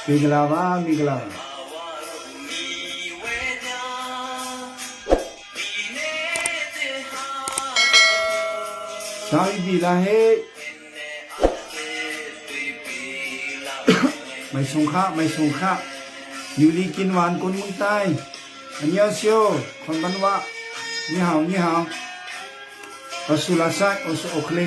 Miglava, Miglava. Sai bila he. Mai sungkha. Yuli kinwan kun muntai. Annyeonghaseyo, konbanwa. Ni hao. Osulasai, osu okle.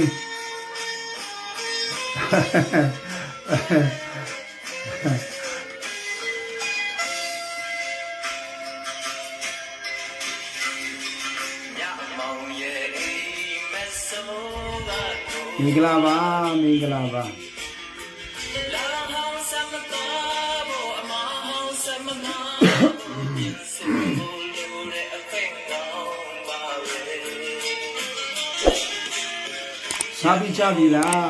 Miglava. Sabi bila.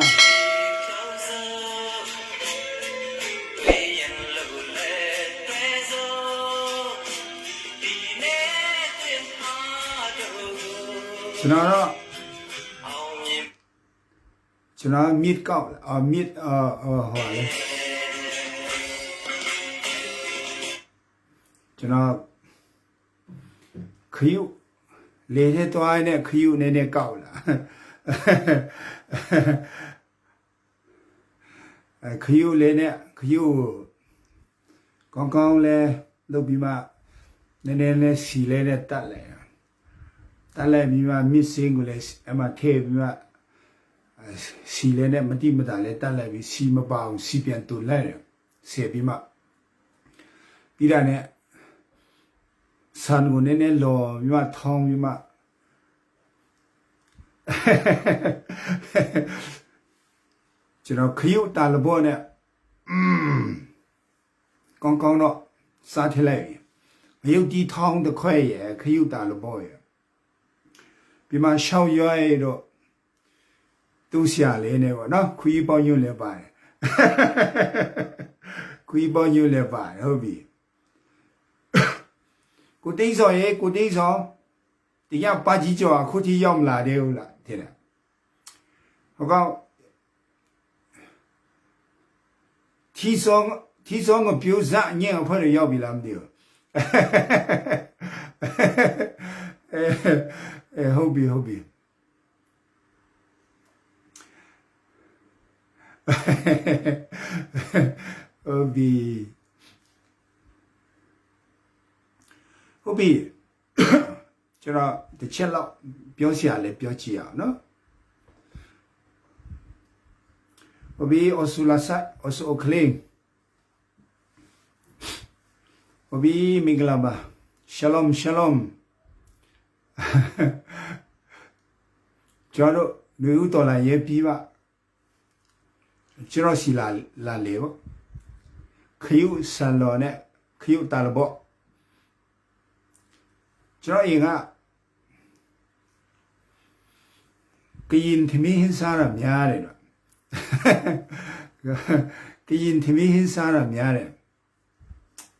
Chúng nó mít cậu mít hỏi chúng nó khíu lấy thế toai này khíu này cậu là khíu lấy này khíu con lên lúc bị mà nên xì lên này tắt lại bị mà mít sinh của lên mà thêm bị mà xì lên này mà đi mà lại tắt lại bị xì mà bao xì biến tụt lại rồi xì bị mà bây giờ này san của nên lò bị mà thong bị mà chỉ nó khíu ta là bao nè con nó sao thế này khíu đi thong được khỏe vậy khíu ta là bao vậy bị mà sau rồi rồi tu sửa lên này nó khíu bao nhiêu là bài khíu bao nhiêu là bài hơi bị cô tính rồi thì nhau ba chỉ cho cô thì yom là đều là thế này họ có thi xong cái biểu dạng như là phải là bị làm điều hobby cho nó để chết lọ biểu xả lại biểu chỉ à nó hobby osulasai osu okling hobby miglaba shalom cho nó nếu tôi là ye pi ba cho nó xì là lều khíu san lò nè khíu ta là bộ cho nó yên à cái nhìn thì mình hình sao làm nhà đấy đó cái nhìn thì mình hình sao làm nhà đấy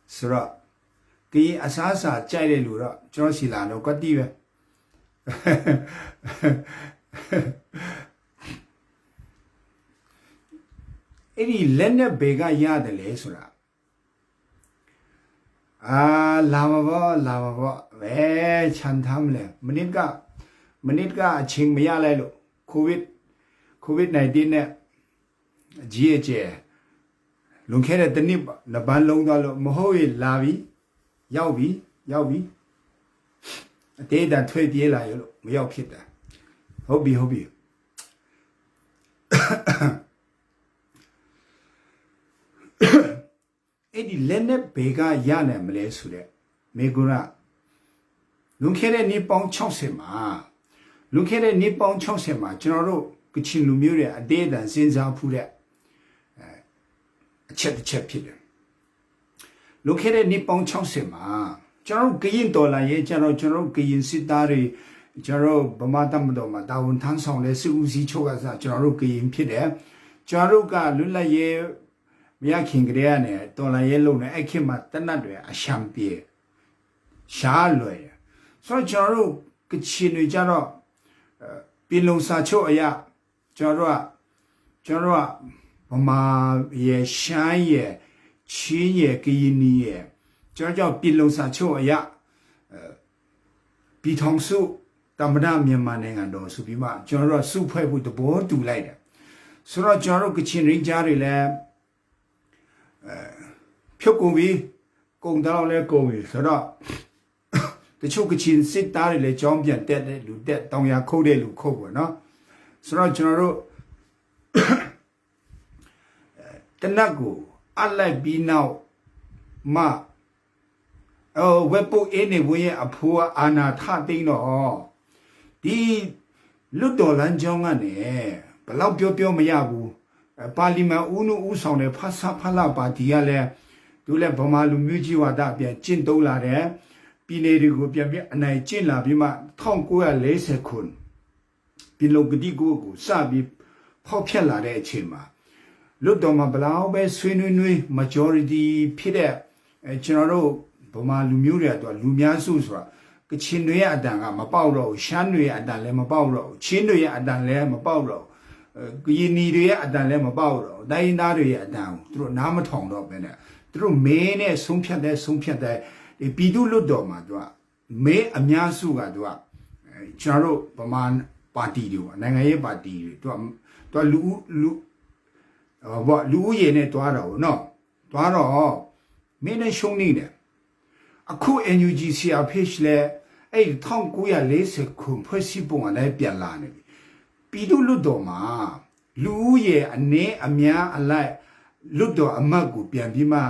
sura cái asasa chạy lên lúa đó cho nó xì là nó có đi về ấy đi lên nhà bê ga nhà đấy lấy sura làm vào về chăn tham lên mình cả chinh mấy lại luôn COVID-19 này GH luôn khi này tên là ban long đó là mà hồi là giàu bí thế đã thuê tiền lại rồi mới giàuဖြစ်à hobby ấy đi lên này bê ga nhà này mà lấy số đấy mấy cái nào luôn khi này nippon trong xem mà lúc khi này nippon trong xem mà cho nó cái chuyện lưu miêu đấy để đàn sinh ra phụ đấy chếtဖြစ်တယ်lúc khi này nippon trong xem mà cho nó cái gì đó là vậy cho nó cái gì sự ta rồi cho nó bấm tâm đó mà đào thang xongเลยsự usi cho cái sao cho nó cái gìဖြစ်တယ်cho nó cái lúc là vậy bây giờ cái này đó là vậy lúc này khi mà tân là rồi sham bia xả rồi所以假如个钱呢，假如变龙沙丘呀，假如嘛也山也青也给你也，这叫比路上秋呀，比汤树。咱们那面嘛那个东西比嘛，假如苏派不都不都来的，所以假如个亲人家里嘞，票公位，公道来公位，所以这就个亲戚家里嘞江边带的路带，当然口的路口过喏，所以假如，但那个阿来比闹嘛，外部一年为阿婆阿那他定了。ဒီလွတ်တော်လမ်းကြောင်းကနေဘလောက်ပြောမရဘူးပါလီမန်ဦးနုဦးဆောင်တဲ့ဖဆဖလာပါတီကလည်းသူလည်းဗမာလူမျိုးကြီးဝါဒပြန်ကျင့်သုံးလာတယ်ပြည်နယ်တွေကိုပြန်ပြီးအနိုင်ကျင့်လာပြီးမှ1940ခုပြည်လုံးကတိကိုစပြီးဖောက်ဖျက်လာတဲ့အချိန်မှာလွတ်တော်မှာဘလောက်ပဲဆွေးနွေး majority ဖြစ်တဲ့ကျွန်တော်တို့ဗမာလူမျိုးတွေကတော့လူများစုဆိုတာကချင်တွေရဲ့အတန်ကမပေါက်တော့ဘူးရှမ်းတွေရဲ့အတန်လည်းမပေါက်တော့ဘူးချင်းတွေရဲ့အတန်လည်းမပေါက်တော့ဘူးကရင်နီတွေရဲ့အတန်လည်းမပေါက်တော့ဘူးတိုင်းသားတွေရဲ့အတန်ကိုသူတို့နားမထောင်တော့ဘဲနဲ့သူတို့မဲနဲ့ဆုံးဖြတ်တဲ့ဒီပြည်သူလွတ်တော်မှာသူကမဲအများစုကသူကကျွန်တော်တို့ဗမာပါတီတွေပေါ့နိုင်ငံရေးပါတီတွေသူကလူဦးရေနဲ့တွားတော့နော်တွားတော့မင်းနဲ့ရှုံးနေတယ်အခု NUG-CRPH လဲအဲ့1940ခုဖွဲ့စည်းပုံအလိုက်ပြန်လာနေပြီပြည်သူလွတ်တော်မှာလူဦးရေအနေအများအလိုက်လွတ်တော်အမတ်ကိုပြန်ပြီးမှ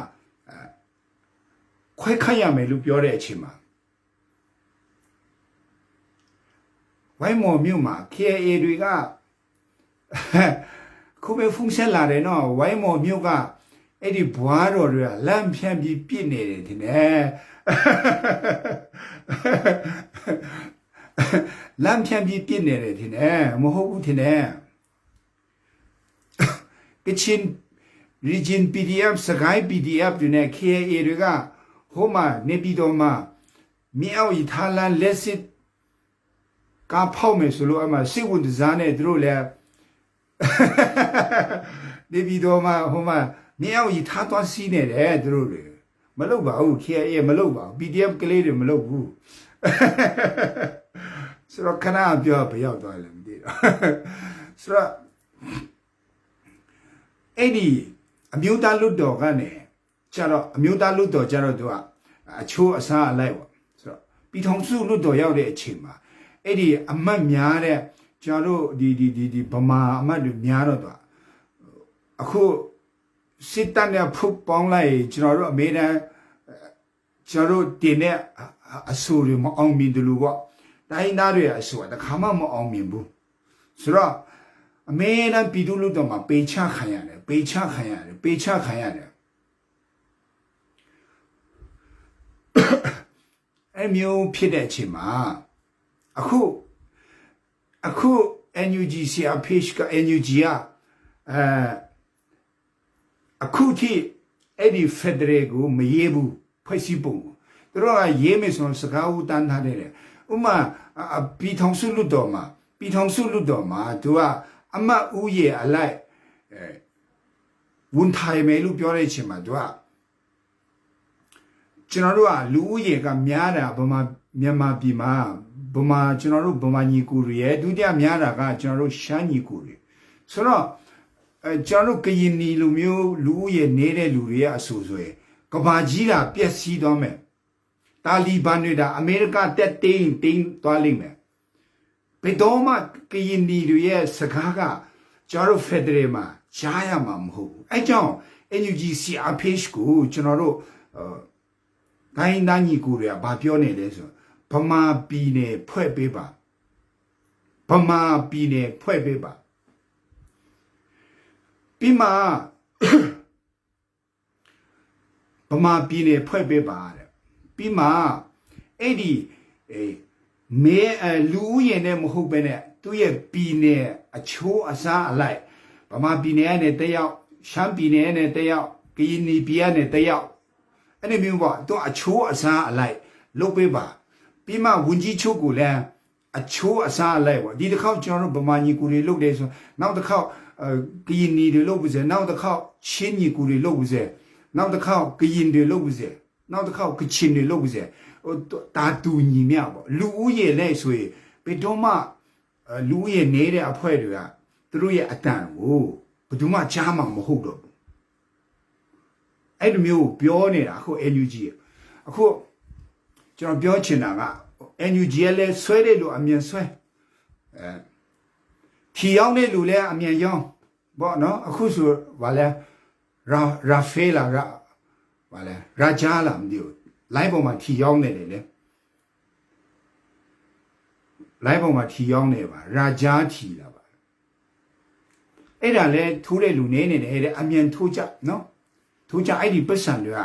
ခွဲခန့်ရမယ်လို့ပြောတဲ့အချိန်မှာဝိုင်းမော်မြို့မှာ KIA တွေကခုပဲဖုန်းဆက်လာတယ်နော်ဝိုင်းမော်မြို့ကအဲ့ဒီဘွားတော်တွေကလမ်းဖြန့်ပြီးပြစ်နေတယ်ဒီနဲ့လမ်းဖြန့်ပြီးပြစ်နေတယ်ဒီနဲ့မဟုတ်ဘူးဒီနဲ့ကချင် region PDF စကိုင်း PDF တွေနဲ့ KIA တွေကဟိုမှာနေပြည်တော်မှာမြေအောက်ဤထားလန်းလက်စစ်ကားဖောက်မယ်ဆိုလို့အမှစိတ်ဝင်စားနေသူတို့လည်းနေပြည်တော်မှာဟိုမှာမြေအောက်ဤထားသွားစီးနေတယ်သူတို့တွေမလုပ်ပါဘူး KIA မလုပ်ပါဘူး PDF ကလေးတွေမလုပ်ဘူးဆိုတော့ခဏပြောဘယ်ရောက်သွားလဲမသိတော့ဆိုတော့အဲ့ဒီအမျိုးသားလွတ်တော်ကနေကျတော့အမျိုးသားလွတ်တော်ကျတော့သူကအချိုးအစားအလိုက်ပေါ့ဆိုတော့ပြည်ထောင်စုလွတ်တော်ရောက်တဲ့အချိန်မှာအဲ့ဒီအမတ်များတဲ့ကျွန်တော်တို့ဒီဗမာအမတ်တွေများတော့သူအခုစစ်တပ်နဲ့ဖုတ်ပေါင်းလိုက်ကျွန်တော်တို့အမေရိကန်ကျွန်တော်တို့တင်တဲ့အဆူတွေမအောင်မြင်တယ်လို့ပေါ့တိုင်းသားတွေအဆူကတခါမှမအောင်မြင်ဘူးဆိုတော့အမေရိကန်ပြည်သူလူတော်မှာပေချခံရတယ်အမျိုးဖြစ်တဲ့အချိန်မှာအခု NUG-CRPH က NUG ကအခုထိအဲ့ဒီ Federal ကိုမရေးဘူးဖွဲ့စည်းပုံသူတို့ကရေးမယ်ဆိုစကားဦးတန်းထားတယ်ဥမာပြည်ထောင်စုလွတ်တော်မှာသူကအမတ်ဦးရေအလိုက်ဝန်ထိုင်မယ်လို့ပြောတဲ့အချိန်မှာသူကကျွန်တော်တို့ကလူဦးရေကများတာမြန်မာပြည်မှာကျွန်တော်တို့ဗမာညီကူတွေရဲ့ဒုတိယများတာကကျွန်တော်တို့ရှမ်းညီကူတွေဆိုတော့ကျွန်တော်တို့ကရင်နီလူမျိုးလူဦးရေနေတဲ့လူတွေရဲ့အဆူဆွဲကဘာကြီးတာပျက်စီးသွားမယ်တာလီဘန်တွေဒါအမေရိကတက်တင်းသွားလိမ့်မယ်ဘယ်တော့မှကရင်နီတွေရဲ့စကားကကျွန်တော်တို့ဖက်ဒရယ်မှာကြားရမှာမဟုတ်ဘူးအဲကြောင့် NUG-CRPH ကိုကျွန်တော်တို့ဂိုင်းသားညီကိုတွေကဘာပြောနေလဲဆိုဗမာပြည်နယ်ဖွဲ့ပေးပါပြီးမှဗမာပြည်နယ်ဖွဲ့ပေးပါတဲ့ပြီးမှအဲ့ဒီမဲလူဦးရေနဲ့မဟုတ်ပဲနဲ့သူ့ရဲ့ပြည်နယ်အချိုးအစားအလိုက်ဗမာပြည်နယ်နဲ့တယောက်ရှမ်းပြည်နယ်နဲ့တယောက်ကရင်နီပြည်နဲ့တယောက်အဲ့ဒီမျိုးပေါ့သူအချိုးအစားအလိုက်လုပ်ပေးပါပြီးမှဝန်ကြီးချုပ်ကိုလည်းအချိုးအစားအလိုက်ပေါ့ဒီတစ်ခေါက်ကျွန်တော်တို့ဗမာညီကူတွေလုပ်တယ်ဆိုနောက်တစ်ခေါက် ကရင်နီတွေလို့ဘူးစေနောက်တစ်ခေါက်ချင်းညီကူတွေလို့ဘူးစေနောက်တစ်ခေါက်ကရင်တွေလို့ဘူးစေနောက်တစ်ခေါက်ကချင်တွေလို့ဘူးစေတာတူညီမြပေါ့လူဦးရေလဲဆိုရင်ဘယ်တော့မှလူဦးရေနေတဲ့အဖွဲတွေကသူတို့ရဲ့အတန်ကိုဘယ်သူမှကြားမှာမဟုတ်တော့ဘူးအဲ့လိုမျိုးပြောနေတာအခု NUG အခုကျွန်တော်ပြောချင်တာက NUG လဲဆွဲတယ်လို့အမြင်ဆွဲဖြီရောက်တဲ့လူလဲအမြင်ရောက်ပေါ့နော်အခုဆိုဗာလဲရာဖေးလာဗာလဲရာဂျာလာမသိဘူးလိုင်းပေါ်မှာဖြီရောက်နေတယ်လေလိုင်းပေါ်မှာဖြီရောက်နေပါရာဂျာဖြီလာပါအဲ့ဒါလဲထိုးတဲ့လူနေနေတယ်တဲ့အမြင်ထိုးကြနော်ထိုးကြအဲ့ဒီပတ်စံတွေက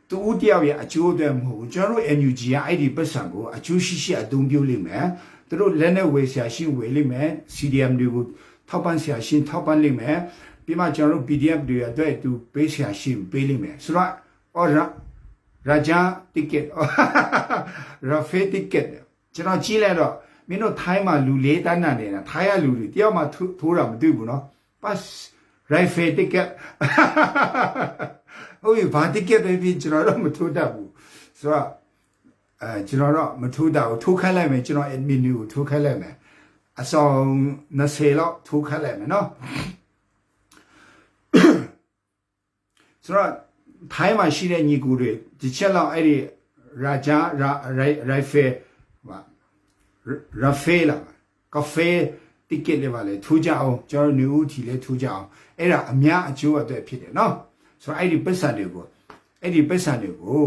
တူဦးတယောက်ရဲ့အကျိုးအတွက်မဟုတ်ဘူးကျွန်တော်တို့ NUG ကအဲ့ဒီပတ်စံကိုအကျိုးရှိရှိအသုံးပြုလိမ့်မယ်သူတို့လက်နဲ့ဝေဆရာရှင်းဝေလိမ့်မယ် CDM တွေကိုထောက်ပံ့ဆရာရှင်းထောက်ပံ့လိမ့်မယ်ပြီးမှကျွန်တော်တို့ PDF တွေအတွက်သူပေးဆရာရှင်းပေးလိမ့်မယ်ဆိုတော့ရာဂျာ ticket ရာဖေး ticket ကျွန်တော်ကြည့်လိုက်တော့မင်းတို့ထိုင်းမှာလူ၄တန်းနေတာထိုင်းရလူတွေတယောက်မှထိုးတာမတွေ့ဘူးနော် pass ရိုက်ဖေး ticket ဟုတ်ပြီဘာ ticket ပဲဖြစ်ကျွန်တော်တော့မထိုးတတ်ဘူးဆိုတော့ကျွန်တော်တော့မထိုးတတ်ဘူးထိုးခိုင်းလိုက်မယ်ကျွန်တော် admin ကိုထိုးခိုင်းလိုက်မယ်အဆောင်20လောက်ထိုးခိုင်းလိုက်မယ်နော်ဆိုတော့ထိုင်းမှာရှိတဲ့ညီကူတွေဒီချက်လောက်အဲ့ဒီရာဂျာရိုက်ဖေးရာဖေးလာကဖေး ticket လေးပါလေထိုးကြအောင်ကျွန်တော်နေဦးထီလေးထိုးကြအောင်အဲ့ဒါအများအကျိုးအတွက်ဖြစ်တယ်နော်ဆိုတော့အဲ့ဒီပတ်စံတွေကို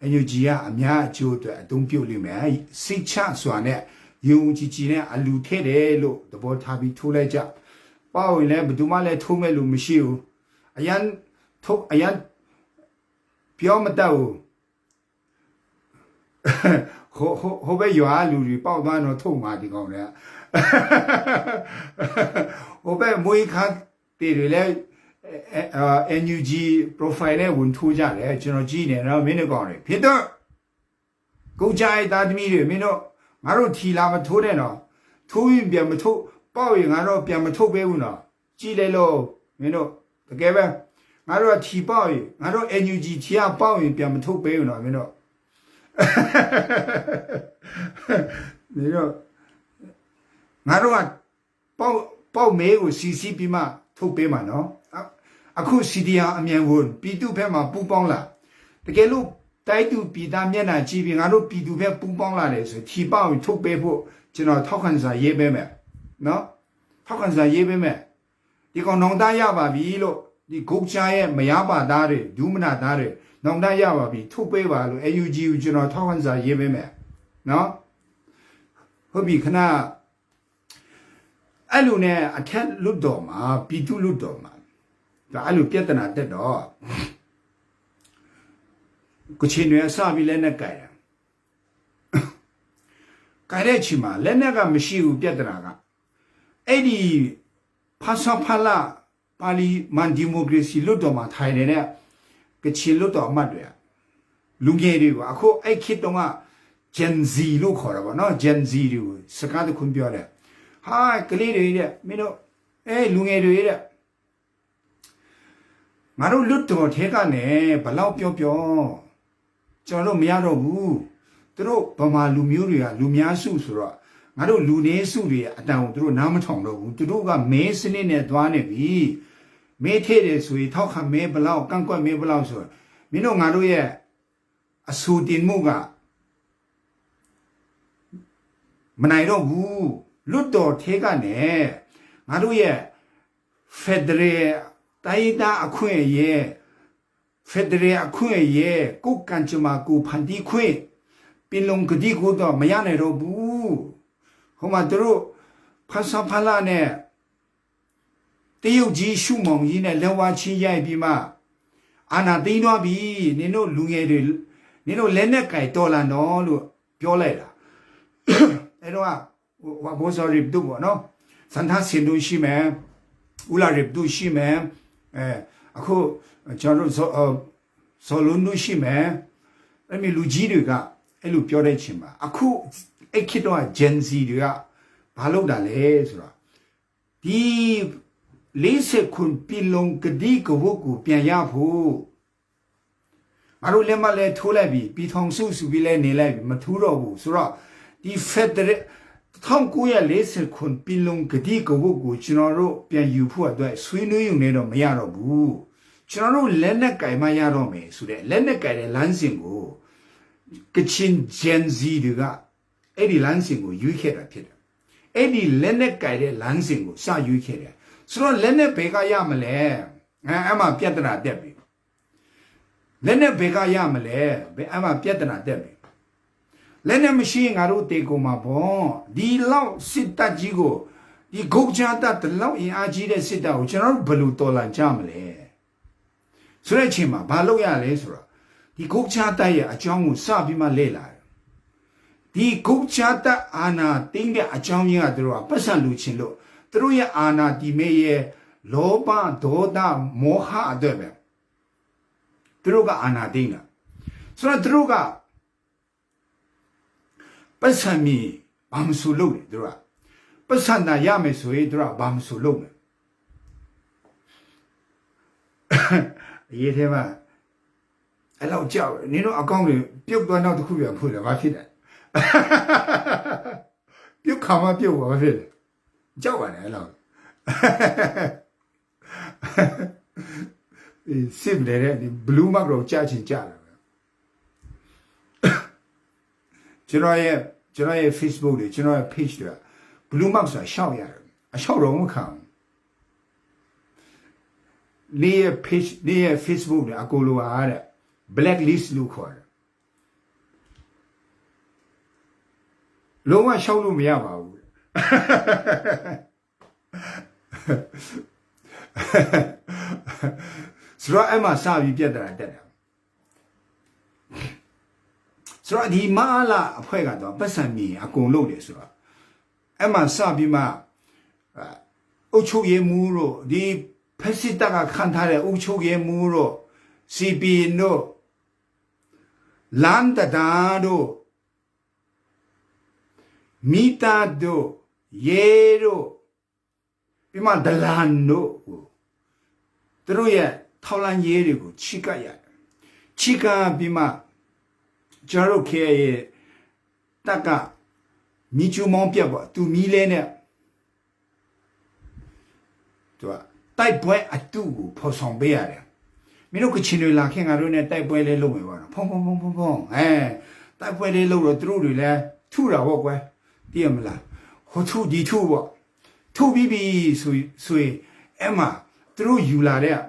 NUG ကအများအကျိုးအတွက်အသုံးပြုလိမ့်မယ်စိတ်ချစွာနဲ့ယုံကြည်ကြည်နဲ့အလူထဲတယ်လို့သဘောထားပြီးထိုးလိုက်ကြပေါ့ဝင်လဲဘယ်သူမှလည်းထိုးမဲ့လို့မရှိဘူးအရန်ပြောမတတ်ဘူးဟိုဘက်ရွာလူတွေပေါက်သွားတော့ထုတ်มาဒီကောင်တွေကဟိုဘက်မွေးခါတေတွေလည်းNUG profile နဲ့ဝင်ထိုးကြတယ်ကျွန်တော်ကြည့်နေတော့မင်းတို့ကောင်တွေဖြစ်တော့ကိုကြိုက်သားသမီးတွေမင်းတို့ငါတို့ထီလာမထိုးတဲ့တော့ထိုးရင်ပြန်မထိုးပေါ့ရင်ငါတို့ပြန်မထိုးပေးဘူးနော်ကြည့်လိုက်လို့မင်းတို့တကယ်ပဲငါတို့ထီပေါ့ရင်ငါတို့ NUG ထီကပေါ့ရင်ပြန်မထိုးပေးဘူးနော်မင်းတို့မင်းတို့ငါတို့ကပေါ့မဲကိုစီစီပြီးမှထုတ်ပေးမှာနော်အခု CDR အမြန်ဝင်ပြည်သူဘက်မှာပူပေါင်းလာတကယ်လို့တိုက်သူပြည်သားမျက်နှာကြည့်ပြီးငါတို့ပြည်သူဘက်ပူပေါင်းလာတယ်ဆိုထီပေါင်းထုတ်ပေးဖို့ကျွန်တော်ထောက်ခံစာရေးပေးမယ်နော်ထောက်ခံစာရေးပေးမယ်ဒီကောင်နောင်တရပါပြီလို့ဒီဂုတ်ချာရဲ့မရပါသားတွေဒူးမနာသားတွေနောင်တရပါပြီထုတ်ပေးပါလို့ AUG ကိုကျွန်တော်ထောက်ခံစာရေးပေးမယ်နော်ဟုတ်ပြီခဏအဲ့လိုနဲ့အထက်လွတ်တော်မှာပြည်သူလွတ်တော်မှာဒါအဲ့လိုပြဿနာတက်တော့ကိုချင်းတွေအစပြီးလက်နဲ့ကြိုက်တယ်ကြိုက်တဲ့ချိန်မှာလက်နဲ့ကမရှိဘူးပြဿနာကအဲ့ဒီဖာဆာဖလာပါလီမန်ဒီမိုကရေစီလွတ်တော်မှာထိုင်နေတဲ့ကချင်လွတ်တော်အမတ်တွေလူငယ်တွေကအခုအဲ့ခေတ်တုန်းက Gen Z လို့ခေါ်တာပေါ့နော် Gen Z တွေစကားတခုပြောတယ်ဟာကလေးတွေတဲ့မင်းတို့လူငယ်တွေတဲ့ငါတို့လွတ်တော်ထဲကနေဘလောက်ပြောကျွန်တော်တို့မရတော့ဘူးသူတို့ဗမာလူမျိုးတွေကလူများစုဆိုတော့ငါတို့လူနည်းစုတွေအတန်ကိုသူတို့နားမထောင်တော့ဘူးသူတို့ကမဲစနစ်နဲ့သွားနေပြီမဲထဲတယ်ဆိုရင်ထောက်ခံမဲဘလောက်ကန့်ကွက်မဲဘလောက်ဆိုမင်းတို့ငါတို့ရဲ့အဆူတင်မှုကမနိုင်တော့ဘူးလွတ်တော်ထဲကနေငါတို့ရဲ့ဖက်ဒရယ်တိုင်းတာအခွင့်အရေးဖက်ဒရယ်အခွင့်အရေးကိုကန်ချမာကိုဖန်တီးခွင့်ပင်လုံကတိကိုတော့မရနိုင်တော့ဘူးဟိုမှာတို့ဖဆာဖလာနဲ့တရုတ်ကြီးရှုမောင်ကြီးနဲ့လက်ဝါချင်းရိုက်ပြီးမှအာနာသိမ်းသွားပြီနင်တို့လူငယ်တွေနင်တို့လက်နဲ့ကြိုက်တော်လာတော့လို့ပြောလိုက်တာအဲ့တော့ဘောစောရီတို့ပေါ့နော်စန်သာစင်တို့ရှိမယ်ဦးလာရီတို့ရှိမယ်အခုကျွန်တော်ဆောလုံးတို့ရှိမယ်အဲ့ဒီလူကြီးတွေကအဲ့လိုပြောတဲ့ချိန်မှာအခုအဲ့ခေတ်တော့ Gen Z တွေကဘာလုပ်တာလဲဆိုတော့ဒီ 40kun pilong gedi gowoku pian ya phu aro le ma le tho lai bi pi thong su su bi le ne lai bi ma thu ro bu so ro di federal 1940ခုပြည်လုံးဂတိကဝတ်ကိုကျွန်တော်တို့ပြန်ယူဖို့အတွက်ဆွေးနွေးရုံနဲ့တော့မရတော့ဘူးကျွန်တော်တို့လက်နဲ့ကင်မရတော့မယ်ဆိုတဲ့လက်နဲ့ကင်တဲ့လမ်းစဉ်ကိုကချင် Gen Z တွေကအဲ့ဒီလမ်းစဉ်ကိုယူခဲ့တာဖြစ်တယ်အဲ့ဒီလက်နဲ့ကင်တဲ့လမ်းစဉ်ကိုစယူခဲ့တယ်ဆိုတော့လက်နဲ့ဘယ်ကရမလဲအဲ့မှာပြဿနာတက်ပြီလက်နဲ့ဘယ်ကရမလဲအဲ့မှာပြဿနာတက်ပြီလက်နဲ့မရှိရင်ငါတို့တေကိုမှာပေါ့ဒီလောက်စစ်တပ်ကြီးကိုဒီဂုတ်ချာတပ်တလောက်အင်အားကြီးတဲ့စစ်တပ်ကိုကျွန်တော်တို့ဘယ်လိုတော်လှန်ကြမလဲဆိုတဲ့အချိန်မှာဘာလုပ်ရလဲဆိုတော့ဒီဂုတ်ချာတပ်ရဲ့အကြောင်းကိုစပြီးမှလေ့လာတယ်ဒီဂုတ်ချာတပ်အာဏာတင်းတဲ့အကြောင်းရင်းကတို့ကပတ်စံလူချင်းလို့တို့ရဲ့အာဏာဒီမေရဲ့လောဘဒေါသမောဟအတွက်ပဲတို့ကအာဏာတင်းတာဆိုတော့တို့ကပတ်စံမီဘာမဆိုလုပ်တယ်တို့ကပတ်စံနာရမယ်ဆိုရင်တို့ကဘာမဆိုလုပ်မယ်အရေးထဲမှာအဲ့လောက်ကြောက်နင်တို့အကောင့်တွေပြုတ်သွားနောက်တစ်ခုပြန်ဖွင့်တယ်ဘာဖြစ်လဲပြုတ်ခါမှပြုတ်ဘာဖြစ်လဲကြောက်ပါတယ်အဲ့လောက်စစ်လေတဲ့ဒီ blue mark တော့ကြာချင်ကြာတယ်ကျွန်တော်ရဲ့ Facebook တွေကျွန်တော်ရဲ့ page တွေ blue mark ဆိုတာရှောက်ရတယ်အရှောက်တော့မခံနေရဲ့ page နေရဲ့ Facebook တွေအကိုလိုအားတဲ့ blacklist လို့ခေါ်တယ်လုံးဝရှောက်လို့မရပါဘူးဆိုတော့အမှစပြီးပြတ်တာတက်တယ်ဆိုတော့ဒီမာလာအဖွဲ့ကတော့ပတ်စံမြေအကုန်လုပ်တယ်ဆိုတော့အဲ့မှာစပြီးမှအုတ်ချုပ်ရဲမူးတို့ဒီဖက်စစ်တပ်ကခံထားတဲ့အုတ်ချုပ်ရဲမူးတို့ CP တို့လန်တဒါတို့မီတာတို့ရဲတို့ပြီးမှဒလန်တို့တို့ရဲ့ထောက်လန်းရဲတွေကိုချိကရတယ်ချိကပြီးမှကျွန်တော်ခေရဲ့တက်ကမီချူမောင်းပြတ်ပေါ့သူမီးလဲနဲ့သူကတိုက်ပွဲအတူကိုဖော်ဆောင်ပေးရတယ်မင်းတို့ကချင်တွေလာခင်ငါတို့နဲ့တိုက်ပွဲလေးလုပ်မယ်ပေါ့နော်ဖုံတိုက်ပွဲလေးလုပ်တော့သူတို့တွေလည်းထုတာပေါ့ကွယ်သိရမလားဟိုထုဒီထုပေါ့ထုပြီးပြီဆိုရင်အဲ့မှာသူတို့ယူလာတဲ့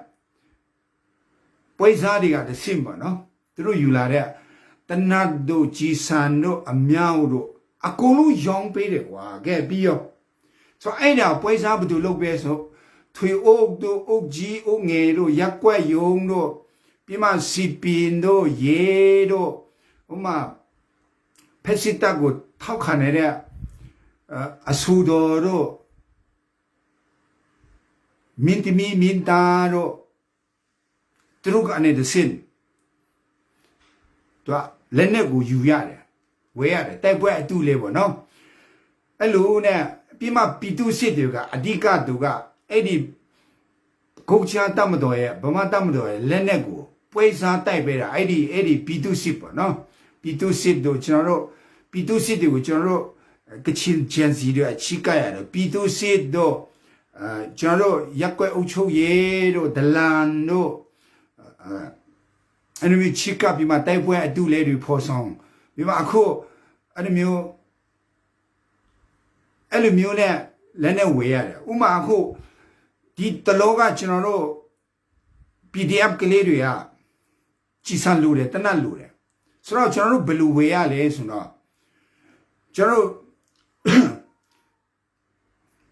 ပွဲစားတွေကတစ်ဆင့်ပေါ့နော်သူတို့ယူလာတဲ့တနတ်တို့ကြီးစံတို့အမြောက်တို့အကုန်လုံးရောင်းပေးတယ်ကွာကဲပြီးရောဆိုအဲ့ဒါပွဲစားဘယ်သူလုပ်ပဲဆိုထွေအုပ်တို့အုပ်ကြီးအုပ်ငယ်တို့ရက်ွက်ယုံတို့ပြီးမှစီပင်တို့ရေတို့ဟိုမှာဖက်စစ်တပ်ကိုထောက်ခံနေတဲ့အဆူတော်တို့မင်းတမီမင်းသားတို့သူတို့ကနေတစင်တော့လက်နဲ့ကိုယူရတယ်ဝဲရတယ်တိုက်ပွဲအတူလေးပေါ့နော်အဲ့လိုနဲ့ပြီးမှပီတုစစ်တွေကအဓိကသူကအဲ့ဒီဂုတ်ချာတတ်မတော်ရဲ့ဗမာတတ်မတော်ရဲ့လက်နဲ့ကိုပွဲစားတိုက်ပေးတာအဲ့ဒီပီတုစစ်ပေါ့နော်ပီတုစစ်တို့ကျွန်တော်တို့ပီတုစစ်တွေကိုကျွန်တော်တို့ကချင် Gen Z တွေအချိကရတယ်ပီတုစစ်တို့ကျွန်တော်တို့ရက်ွက်အုပ်ချုပ်ရေးတို့ဒလန်တို့အဲ့လိုချိကပြီးမှတိုက်ပွဲအတူလေးတွေဖော်ဆောင်ပြီးမှအခုအဲ့လိုမျိုးနဲ့လက်နဲ့ဝေရတယ်ဥမာအခုဒီတလောကကျွန်တော်တို့ PDF ကလေးတွေကကြီးစံလို့တယ်တနတ်လို့တယ်ဆိုတော့ကျွန်တော်တို့ဘယ်လိုဝေရလဲဆိုတော့ကျွန်တော်တို့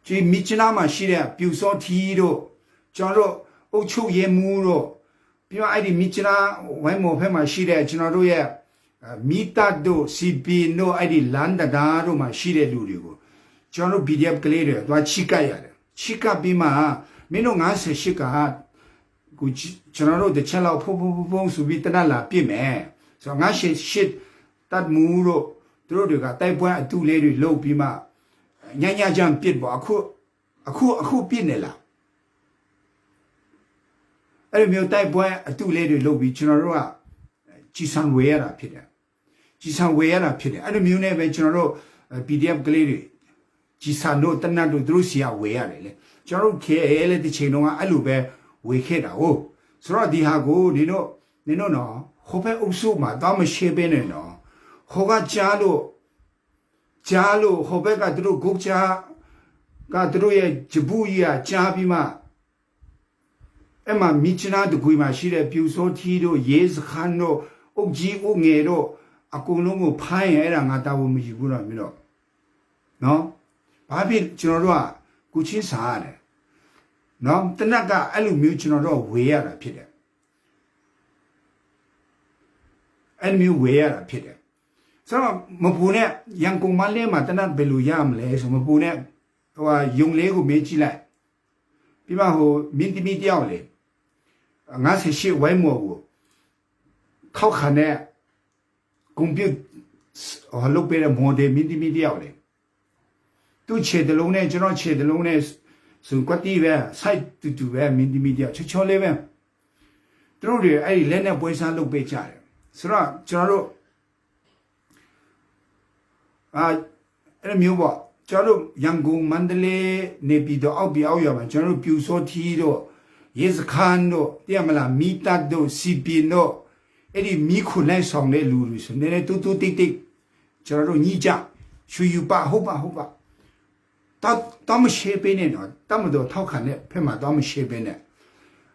ဒီမြစ်ချနာမှာရှိတဲ့ပြူစောထီတို့ကျွန်တော်တို့အုတ်ချုပ်ရဲမူးတို့ပြီးတော့အဲ့ဒီမြစ်ချနာဝိုင်းမော်ဖက်မှာရှိတဲ့ကျွန်တော်တို့ရဲ့မီတာတို့ CP တို့အဲ့ဒီလန်ဒဒါတို့မှာရှိတဲ့လူတွေကိုကျွန်တော်တို့ PDF ကလေးတွေသွားချိကရတယ်ချိကပြီးမှမင်းတို့58ကကိုကျွန်တော်တို့တစ်ချက်လောက်ဖုံဆိုပြီးတနတ်လာပြစ်မယ်ဆိုတော့58တတ်မူတို့တို့တွေကတိုက်ပွဲအတူလေးတွေလုပ်ပြီးမှညချမ်းပြစ်ပေါ့အခုပြစ်နေလား အဲ့လိုမျိုးတိုက်ပွဲအတူလေးတွေလုပ်ပြီးကျွန်တော်တို့ကကြီးစံဝေရတာဖြစ်တယ်ကြီးစံဝေရတာဖြစ်တယ်အဲ့လိုမျိုးနဲ့ပဲကျွန်တော်တို့ PDF ကလေးတွေကြီးစံတို့တနတ်တို့သူတို့စီကဝေရတယ်လေကျွန်တော်တို့ KA လေဒီချိန်တုန်းကအဲ့လိုပဲဝေခဲ့တာဟုတ်ဆိုတော့ဒီဟာကိုနင်တို့နော်ဟိုဘက်အုပ်စုမှာတော့မရှိဘဲနဲ့နော်ဟိုကကြားလို့ဟိုဘက်ကသူတို့ဂုတ်ကြားကသူတို့ရဲ့ဂျပူကြီးကကြားပြီးမှအဲ့မှာမိချနာတကွေမှာရှိတဲ့ပြူစောထီတို့ရဲစခန်းတို့အုတ်ကြီးအုတ်ငယ်တို့အကုန်လုံးကိုဖိုင်းရအဲ့ဒါငါတာဝန်မရှိဘူးတော့မင်းတို့နော်ဘာဖြစ်ကျွန်တော်တို့ကကုချင်းစားရတယ်နော်တနက်ကအဲ့လိုမျိုးကျွန်တော်တို့ဝေရတာဖြစ်တယ်အဲ့လိုမျိုးဝေရတာဖြစ်တယ်ဆိုတော့မပူနဲ့ရန်ကုန်မလဲမှာတနက်ဘယ်လိုရမလဲဆိုမပူနဲ့ဟိုယုံလေးကိုမေးကြည့်လိုက်ပြီးမှဟိုမင်းသမီးတယောက်လေ58ဝိုင်းမော်ကိုခောက်ခါနဲ့ကွန်ပျူတာဟိုလုပ်ပေးတဲ့မော်ဒယ်မင်းသမီးတယောက်လေသူခြေတလုံးနဲ့ကျွန်တော်ခြေတလုံးနဲ့ဆိုကွက်တီးပဲ site တူပဲမင်းသမီးတယောက်ချောလေးပဲသူတို့တွေအဲ့ဒီလက်နဲ့ပွဲစားလုပ်ပေးကြတယ်ဆိုတော့ကျွန်တော်တို့အဲ့လိုမျိုးပေါ့ကျွန်တော်တို့ရန်ကုန်မန္တလေးနေပြည်တော်အောက်ပြအောက်ရမှာကျွန်တော်တို့ပြူစောထီတို့ရေစခန်းတို့တည်မလားမီတတ်တို့စီပီတို့အဲ့ဒီမီခုလိုက်ဆောင်တဲ့လူတွေဆိုနေနေတူတိတ်ကျွန်တော်တို့ညီကြရွှေယူပါဟုတ်ပါတော့မရှိပေးနေတော့တမတော်ထောက်ခံတဲ့ဖက်မှာတော့မရှိပေးနေ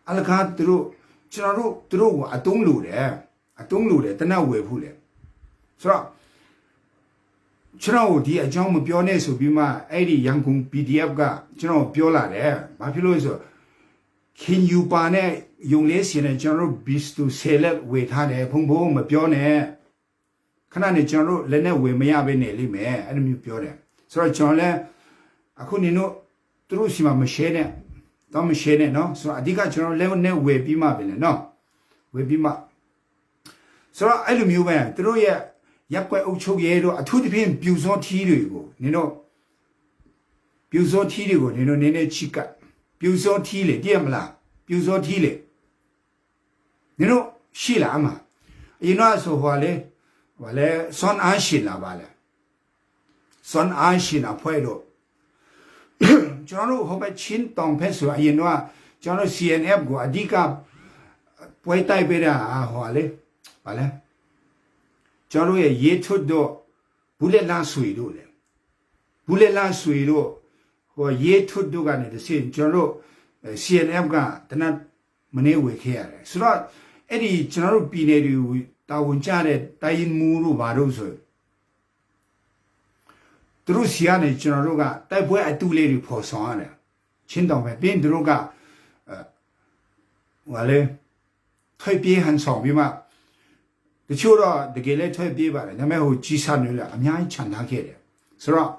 အလကားသူတို့ကျွန်တော်တို့ကအတုံးလို့တယ်တနတ်ဝယ်ဖို့လေဆိုတော့ကျွန်တော်ဒီအကြောင်းမပြောနဲ့ဆိုပြီးမှအဲ့ဒီရန်ကုန် PDF ကကျွန်တော်ပြောလာတယ်ဘာဖြစ်လို့လဲဆိုခင်ယူပါနဲ့ယုံလေးစင်နဲ့ကျွန်တော်ဘစ်တူဆယ်လက်ဝေထားတယ်ဖုံမပြောနဲ့ခဏနေကျွန်တော်လည်းနဲ့ဝေမရဘဲနေလိမ့်မယ်အဲ့လိုမျိုးပြောတယ်ဆိုတော့ကျွန်တော်လည်းအခုနင်တို့သူတို့စီမှာမရှဲနဲ့တော့မရှဲနဲ့နော်ဆိုတော့အဓိကကျွန်တော်လည်းနဲ့ဝေပြီးမှပဲလေနော်ဝေပြီးမှဆိုတော့အဲ့လိုမျိုးပဲသူတို့ရဲ့ရပ်ကွက်အုပ်ချုပ်ရေးတို့အထူးသဖြင့်ပြူစောထီးတွေကိုနင်တို့နည်းနည်းချိကပြူစောထီးလေတည်မလားပြူစောထီးလေနင်တို့ရှိလားအမအရင်တော့ဆိုဟောလေစွန်အားရှိလားပါလေစွန်အားရှိလားဖွဲ့တော့ကျွန်တော်တို့ဟိုဘက်ချင်းတောင်ဖက်ဆိုအရင်တော့ကျွန်တော် CNF ကိုအဓိကပွဲတိုက်ပေးတာဟောလေပါလေကျွန်တော်ရဲ့ရေထွတ်တော့ဘူးလက်လားဆွေတို့လေဘူးလက်လားဆွေတို့ဟိုရေထွတ်တို့ကနေတဆင့်ကျွန်တော်တို့ CNF ကတနတ်မနေဝေခဲ့ရတယ်ဆိုတော့အဲ့ဒီကျွန်တော်တို့ပြည်နယ်တွေတာဝန်ကျတဲ့တိုင်းမူတို့ဘာလို့ဆိုသူတို့စီကနေကျွန်တော်တို့ကတိုက်ပွဲအတူလေးတွေဖော်ဆောင်ရတယ်ချင်းတောင်ပဲပြီးသူတို့ကဟိုလေထွက်ပြေးဟန်ဆောင်ပြီးမှတချို့တော့တကယ်လည်းထွက်ပြေးပါတယ်ဒါပေမဲ့ဟိုကြီးစားနေလားအများကြီးခြံထားခဲ့တယ်ဆိုတော့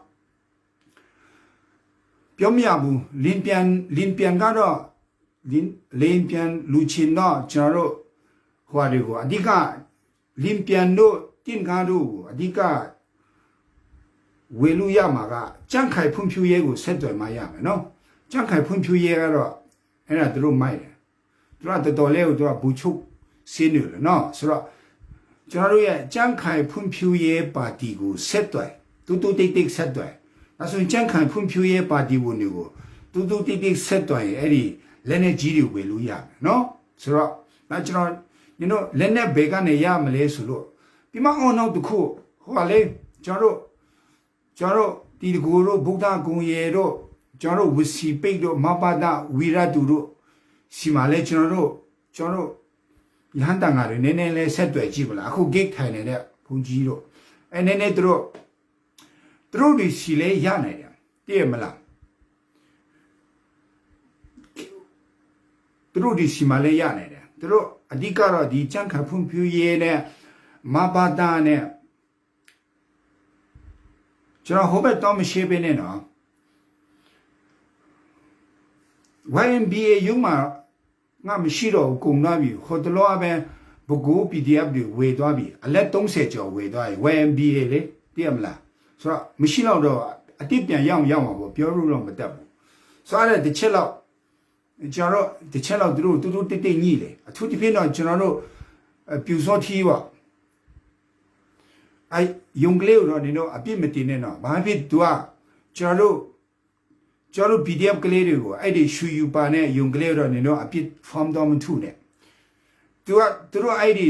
ပြောမရဘူးလင်းပြန်ကတော့လင်းပြန်လူချင်းတော့ကျွန်တော်တို့ဟိုတွေကိုအဓိကလင်းပြန်တို့တင်ကားတို့အဓိကဝေလူရမှာကကြန့်ခိုင်ဖွံ့ဖြိုးရေးကိုဆက်သွယ်မှရမယ်နော်ကြန့်ခိုင်ဖွံ့ဖြိုးရေးကတော့အဲ့ဒါသူတို့မိုက်တယ်သူကတော်လေးကိုသူကဘူချုပ်စင်းနေတယ်နော်ဆိုတော့ကျွန်တော်တို့ရဲ့ကြန့်ခိုင်ဖွံ့ဖြိုးရေးပါတီကိုဆက်သွယ်တူတိတ်ဆက်သွယ်ဒါဆိုရင်ကြန့်ခိုင်ဖွံ့ဖြိုးရေးပါတီဝင်တွေကိုတူတိတ်ဆက်သွယ်အဲ့ဒီလက်နဲ့ကြီးတွေဝေလို့ရမယ်နော်ဆိုတော့ဒါကျွန်တော်ညတို့လက်နဲ့ဘယ်ကနေရမလဲဆိုလို့ဒီမှာအောင်နောက်တစ်ခုဟိုလေကျွန်တော်တို့တီတကူတို့ဗုဒ္ဓဂုံရေတို့ကျွန်တော်တို့ဝစီပိတ်တို့မပါဒဝီရတူတို့စီမလဲကျွန်တော်တို့ရဟန္တာငါတွေနည်းနည်းလေးဆက်တွေ့ကြည့်ပါလားအခု gate ထိုင်နေတဲ့ဘုန်းကြီးတို့နည်းနည်းသူတို့ဒီစီလေးရနိုင်တယ်တည့်မလားသူတို့ဒီစီမလေးရနိုင်တယ်သူတို့အဓိကတော့ဒီကြံ့ခိုင်ဖွံ့ဖြိုးရေးနဲ့မပါဒနဲ့ကျွန်တော်ဟိုဘက်တော့မရှိဘဲနဲ့နော် YMBA ရုံမှာငါမရှိတော့ကုန်သွားပြီဟိုတလောပဲဘကိုး PDF တွေဝေသွားပြီအလက်30ကျော်ဝေသွားပြီ YMBA လေသိရမလားဆိုတော့မရှိတော့အတိပြန်ရောက်မှာပေါ့ပြောလို့တော့မတတ်ဘူးဆိုတော့တစ်ချက်လောက် ကျွန်တော်တစ်ချက်လောက်သူတို့တိတ်ညိလေအထူးသဖြင့်တော့ကျွန်တော်တို့ပြူစောထီးပေါ့ယုံကလေးတော့နေတော့အပြစ်မတင်နဲ့တော့ဘာဖြစ်သူကကျွန်တော်တို့ PDF ကလေးတွေကိုအဲ့ဒီရှူယူပါနဲ့ယုံကလေးတော့နေတော့အပြစ် form တော့မထုနဲ့သူတို့အဲ့ဒီ